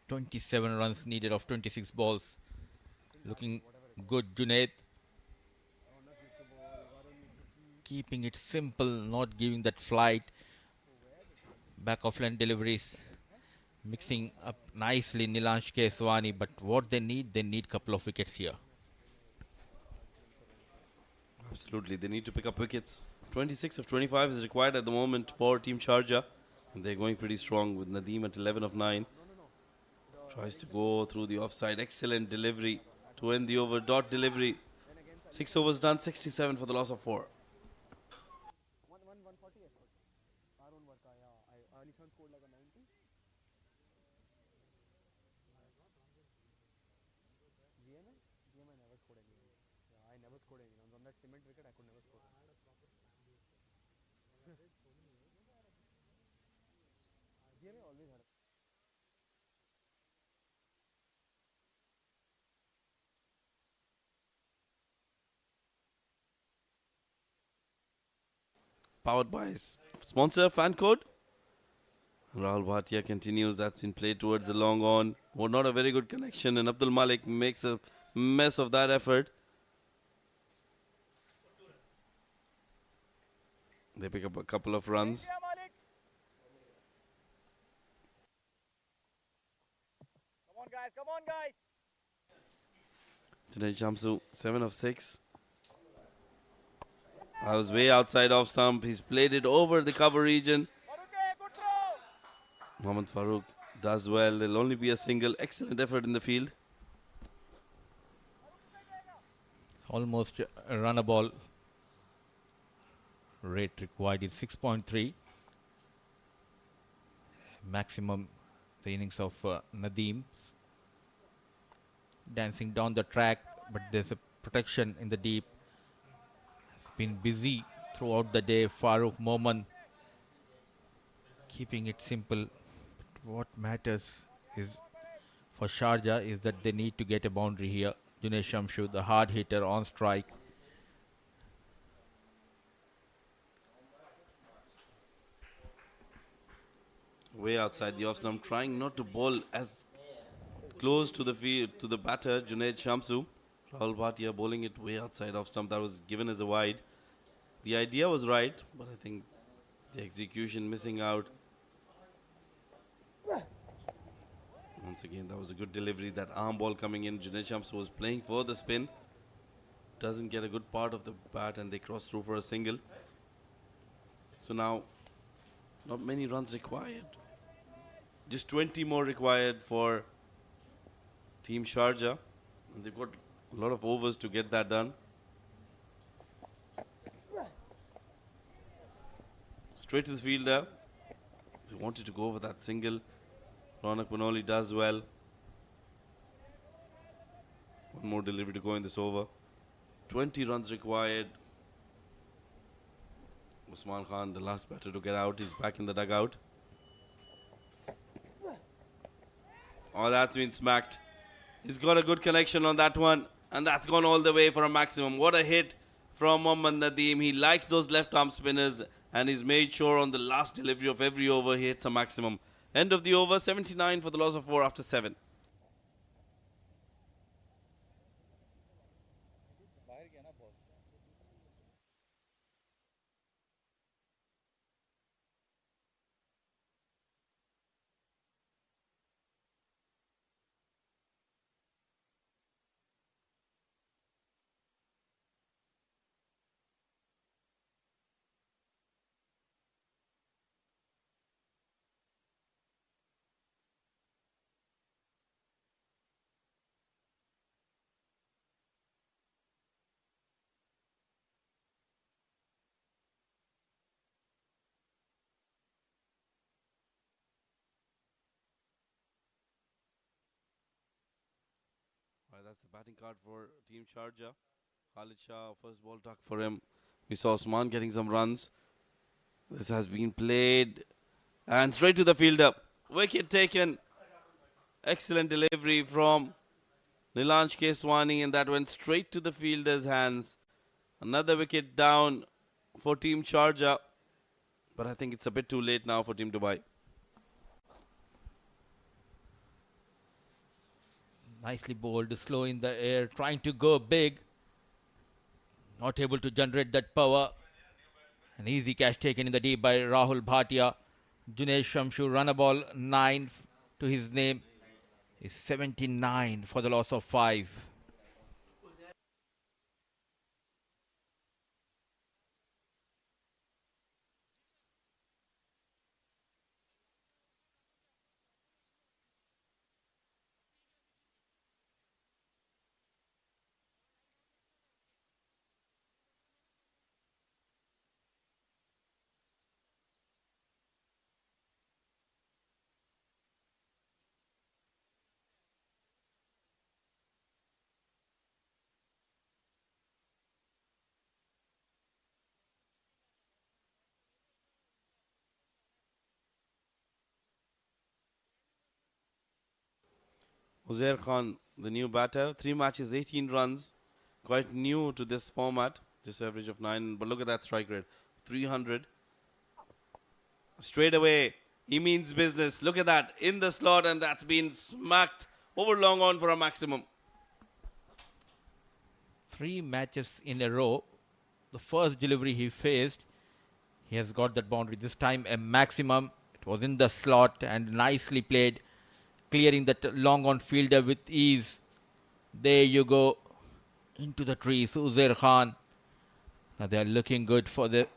27 runs needed of 26 balls. Looking good, Junaid. Keeping it simple, not giving that flight. Back of line deliveries. Mixing up nicely Nilansh Keswani, but what they need a couple of wickets here. Absolutely, they need to pick up wickets. 26 of 25 is required at the moment for Team Sharjah. And they're going pretty strong with Nadeem at 11 of 9. Tries to go through the offside. Excellent delivery to end the over. Dot delivery. 6 overs done, 67 for the loss of 4. Powered by sponsor fan code. Rahul Bhatia continues. That's been played towards the long on. Well, not a very good connection, and Abdul Malik makes a mess of that effort. They pick up a couple of runs. Come on, guys. Junaid Shamsu, 7 of 6. I was way outside off stump. He's played it over the cover region. Mohammad Farooq does well. There'll only be a single. Excellent effort in the field. Almost a runner ball. Rate required is 6.3. Maximum the innings of Nadeem. Dancing down the track, but there's a protection in the deep. Has been busy throughout the day. Farooq Moman keeping it simple. But what matters is for Sharjah is that they need to get a boundary here. Junaid Shamsu, the hard hitter on strike. Way outside the off stump, trying not to bowl as close to the field to the batter, Junaid Shamsu. Rahul Bhatia bowling it way outside off stump. That was given as a wide. The idea was right, but I think the execution missing out. Once again, that was a good delivery. That arm ball coming in. Junaid Shamsu was playing for the spin. Doesn't get a good part of the bat, and they cross through for a single. So now, not many runs required. Just 20 more required for Team Sharjah. And they've got a lot of overs to get that done. Straight to the fielder. They wanted to go for that single. Ronak Panoli does well. One more delivery to go in this over. 20 runs required. Usman Khan, the last batter to get out, is back in the dugout. Oh, that's been smacked. He's got a good connection on that one, and that's gone all the way for a maximum. What a hit from Mohammad Nadeem. He likes those left arm spinners, and he's made sure on the last delivery of every over he hits a maximum. End of the over, 79 for the loss of 4 after 7. That's the batting card for Team Sharjah. Khalid Shah, first ball tuck for him. We saw Osman getting some runs. This has been played. And straight to the fielder. Wicket taken. Excellent delivery from Nilansh Keswani, and that went straight to the fielder's hands. Another wicket down for Team Sharjah. But I think it's a bit too late now for Team Dubai. Nicely bowled, slow in the air, trying to go big. Not able to generate that power. An easy catch taken in the deep by Rahul Bhatia. Junaid Shamsu, run a ball 9 to his name. Is 79 for the loss of 5. Uzair Khan, the new batter. 3 matches, 18 runs. Quite new to this format. Just average of 9. But look at that strike rate. 300. Straight away, he means business. Look at that. In the slot, and that's been smacked over long on for a maximum. 3 matches in a row. The first delivery he faced, he has got that boundary. This time a maximum. It was in the slot and nicely played, clearing that long on fielder with ease. There you go. Into the trees, Uzair Khan. Now they are looking good for the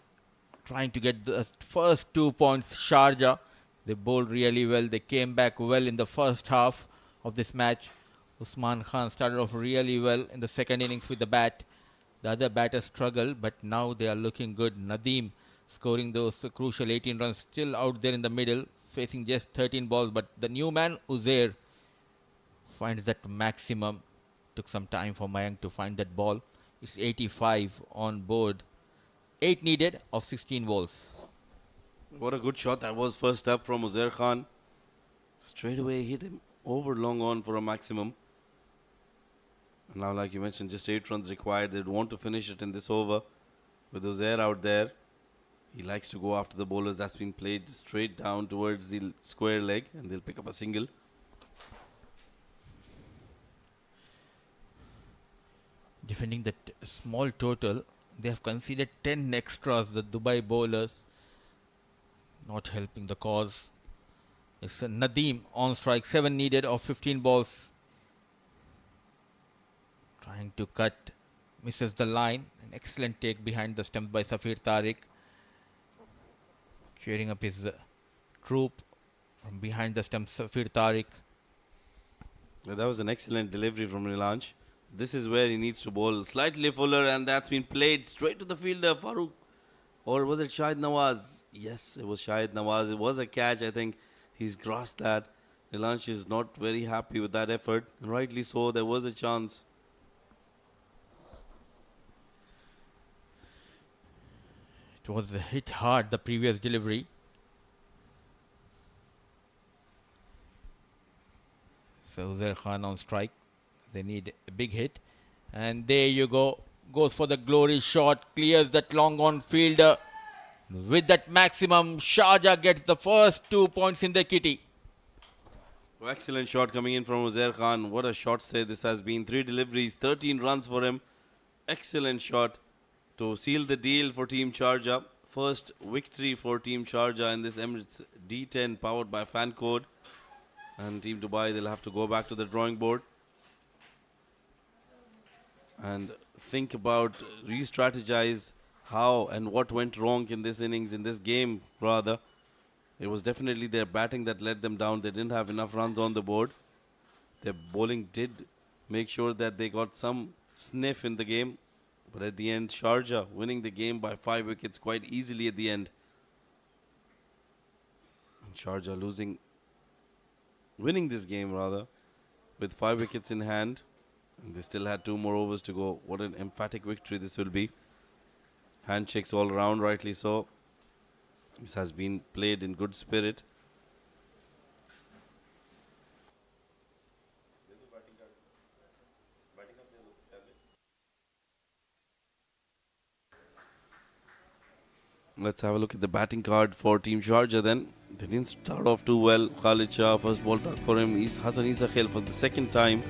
trying to get the first 2 points. Sharjah, they bowled really well. They came back well in the first half of this match. Usman Khan started off really well in the second innings with the bat. The other batters struggled, but now they are looking good. Nadeem scoring those crucial 18 runs, still out there in the middle, facing just 13 balls. But the new man, Uzair, finds that maximum. Took some time for Mayank to find that ball. It's 85 on board. 8 needed of 16 balls. What a good shot that was first up from Uzair Khan. Straight away hit him over long on for a maximum. Now, like you mentioned, just 8 runs required. They'd want to finish it in this over. With Uzair out there, he likes to go after the bowlers. That's been played straight down towards the square leg, and they'll pick up a single. Defending that small total, they have conceded 10 extras, the Dubai bowlers. Not helping the cause. It's Nadeem on strike, 7 needed of 15 balls. Trying to cut, misses the line. An excellent take behind the stump by Safir Tariq. Cheering up his troop from behind the stump, Safir Tariq. Well, that was an excellent delivery from Nilansh. This is where he needs to bowl slightly fuller, and that's been played straight to the fielder, Farooq. Or was it Shahid Nawaz? Yes, it was Shahid Nawaz. It was a catch. I think he's grasped that. Nilansh is not very happy with that effort. Rightly so, there was a chance. It was hit hard, the previous delivery. So Uzair Khan on strike. They need a big hit. And there you go. Goes for the glory shot. Clears that long on fielder. With that maximum, Sharjah gets the first 2 points in the kitty. Oh, excellent shot coming in from Uzair Khan. What a shot stay this has been. 3 deliveries, 13 runs for him. Excellent shot to seal the deal for Team Sharjah. First victory for Team Sharjah in this Emirates D10 powered by Fan Code. And Team Dubai, they'll have to go back to the drawing board and think about, re-strategize how and what went wrong in this innings, in this game rather. It was definitely their batting that let them down. They didn't have enough runs on the board. Their bowling did make sure that they got some sniff in the game. But at the end, Sharjah winning the game by 5 wickets quite easily at the end. And Sharjah winning this game rather, with 5 wickets in hand. And they still had 2 more overs to go. What an emphatic victory this will be. Handshakes all around, rightly so. This has been played in good spirit. Let's have a look at the batting card for Team Sharjah then. They didn't start off too well. Khalid Shah, first ball duck for him. Hassan Isa Khail for the second time.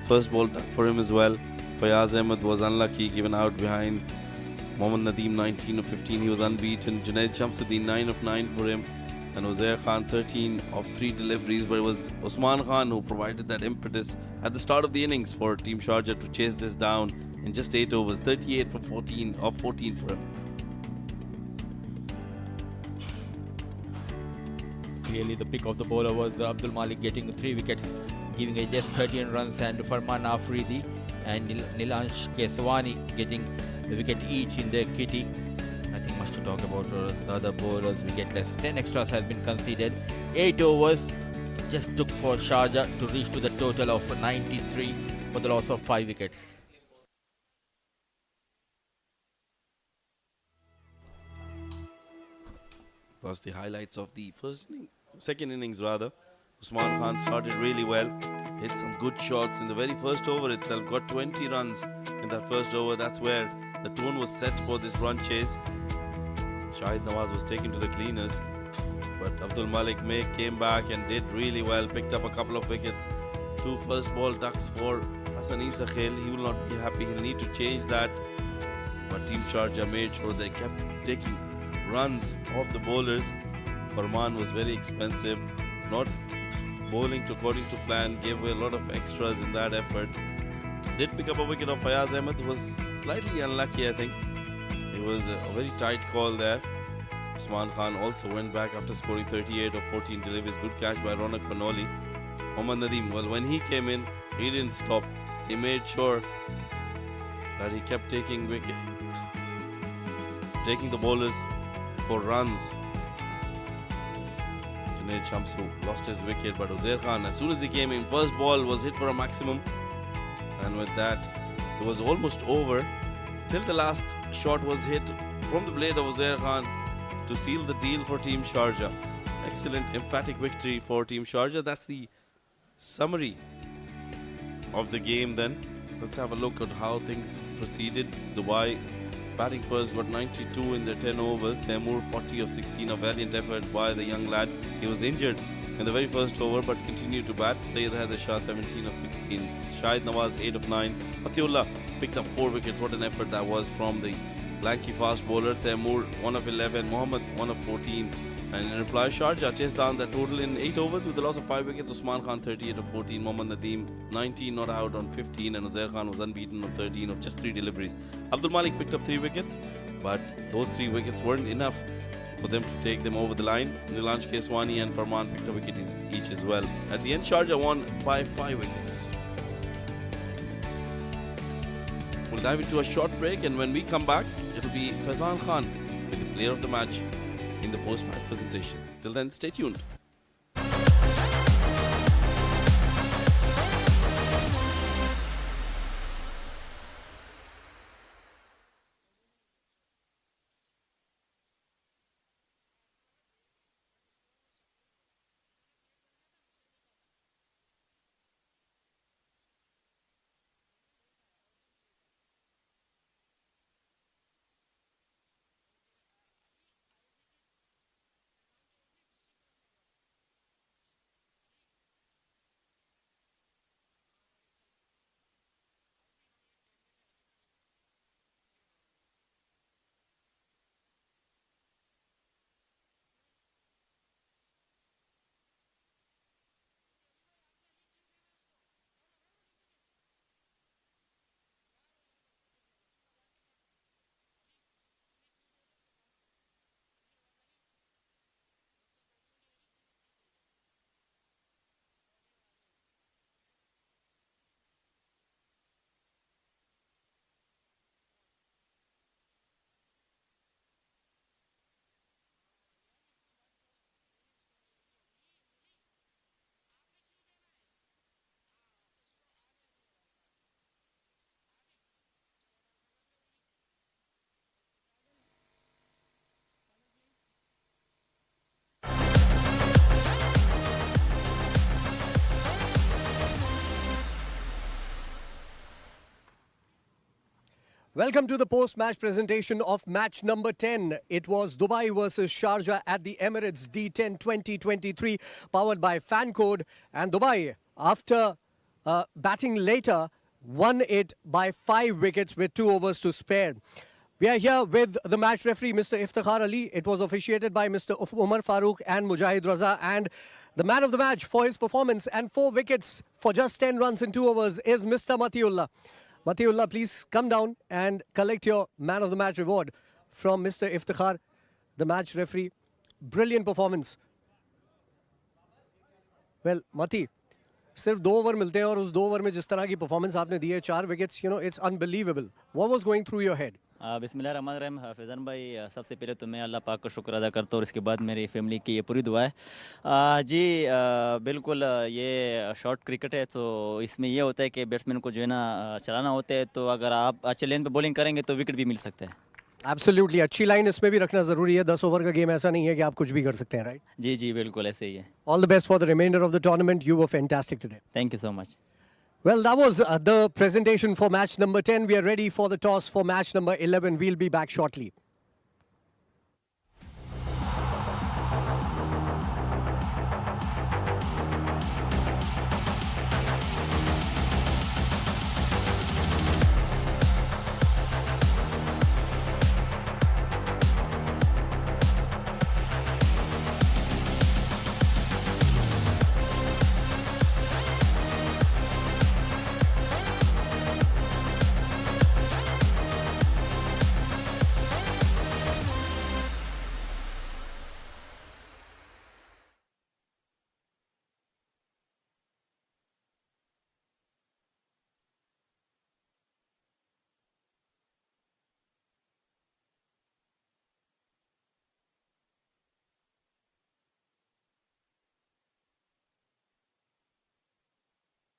First ball duck for him as well. Fayaz Ahmed was unlucky, given out behind. Mohammad Nadeem, 19 of 15, he was unbeaten. Junaid Shamsuddin, 9 of 9 for him. And Uzair Khan, 13 of 3 deliveries. But it was Usman Khan who provided that impetus at the start of the innings for Team Sharjah to chase this down in just 8 overs. 38 for 14 of 14 for him. Clearly the pick of the bowler was Abdul Malik, getting 3 wickets, giving a just 13 runs, and Farman Afridi and Nilansh Keswani getting the wicket each in their kitty. Nothing much to talk about for the other bowlers. Wicketless. 10 extras has been conceded. 8 overs just took for Sharjah to reach to the total of 93 for the loss of 5 wickets. The highlights of the second innings rather. Usman Khan started really well. hit some good shots in the very first over itself, got 20 runs in that first over. That's where the tone was set for this run chase. Shahid Nawaz was taken to the cleaners, but Abdul Malik came back and did really well, picked up a couple of wickets. 2 first ball ducks for Hassan Isa Khail. He will not be happy, he'll need to change that. But Team Sharjah made sure they kept taking runs off the bowlers. Farman was very expensive, not bowling according to plan, gave away a lot of extras in that effort. Did pick up a wicket of Fayaz Ahmed, who was slightly unlucky, I think. It was a very tight call there. Usman Khan also went back after scoring 38 of 14 deliveries. Good catch by Ronak Panoli. Mohammad Nadeem, well, when he came in, he didn't stop. He made sure that he kept taking the bowlers for runs. Junaid Shamsu lost his wicket, but Uzair Khan, as soon as he came in, first ball was hit for a maximum. And with that, it was almost over till the last shot was hit from the blade of Uzair Khan to seal the deal for Team Sharjah. Excellent, emphatic victory for Team Sharjah. That's the summary of the game then. Let's have a look at how things proceeded. Dubai batting first, got 92 in their 10 overs. Taimur 40 of 16, a valiant effort by the young lad. He was injured in the very first over but continued to bat. Sayyid Haider Shah 17 of 16. Shahid Nawaz 8 of 9. Matiullah picked up 4 wickets. What an effort that was from the lanky fast bowler. Taimur 1 of 11. Mohammad 1 of 14. And in reply, Sharjah chased down that total in 8 overs with the loss of 5 wickets. Usman Khan 38 of 14. Mohammad Nadeem 19 not out on 15. And Uzair Khan was unbeaten on 13 of just 3 deliveries. Abdul Malik picked up 3 wickets, but those 3 wickets weren't enough for them to take them over the line. Nilanj Keswani and Farman picked a wicket each as well. At the end, Sharjah won by 5 wickets. We'll dive into a short break, and when we come back, it'll be Faizan Khan with the player of the match in the post-match presentation. Till then, stay tuned. Welcome to the post-match presentation of match number 10. It was Dubai versus Sharjah at the Emirates D10 2023, powered by Fan Code. And Dubai, after batting later, won it by 5 wickets with 2 overs to spare. We are here with the match referee, Mr. Iftikhar Ali. It was officiated by Mr. Umar Farooq and Mujahid Raza. And the man of the match for his performance and 4 wickets for just 10 runs in 2 overs is Mr. Matiullah. Matiullah, please come down and collect your man of the match reward from Mr. Iftikhar, the match referee. Brilliant performance. Well, Mati, सिर्फ 2 over मिलते हैं और उस 2 over में जिस तरह की performance आपने दी है, 4 wickets, you know, it's unbelievable. What was going through your head? बिस्मिल्लाहिर्रहमानिर्रहीम। फैज़ान भाई, सबसे पहले तो मैं अल्लाह पाक का शुक्र अदा करता हूँ और इसके बाद मेरी फैमिली की ये पूरी दुआ है। जी बिल्कुल, ये शॉर्ट क्रिकेट है तो इसमें ये होता है कि बैट्समैन को जो है ना चलाना होता है, तो अगर आप अच्छे लेन पे बॉलिंग करेंगे तो विकेट भी मिल सकता है। एब्सोल्युटली, अच्छी लाइन इसमें भी रखना जरूरी है. 10 ओवर का गेम ऐसा नहीं है कि आप कुछ भी कर सकते हैं, राइट? जी जी बिल्कुल ऐसे ही है. All the best for the remainder of the tournament. You were fantastic today. Thank you so much. Well, that was the presentation for match number 10. We are ready for the toss for match number 11. We'll be back shortly.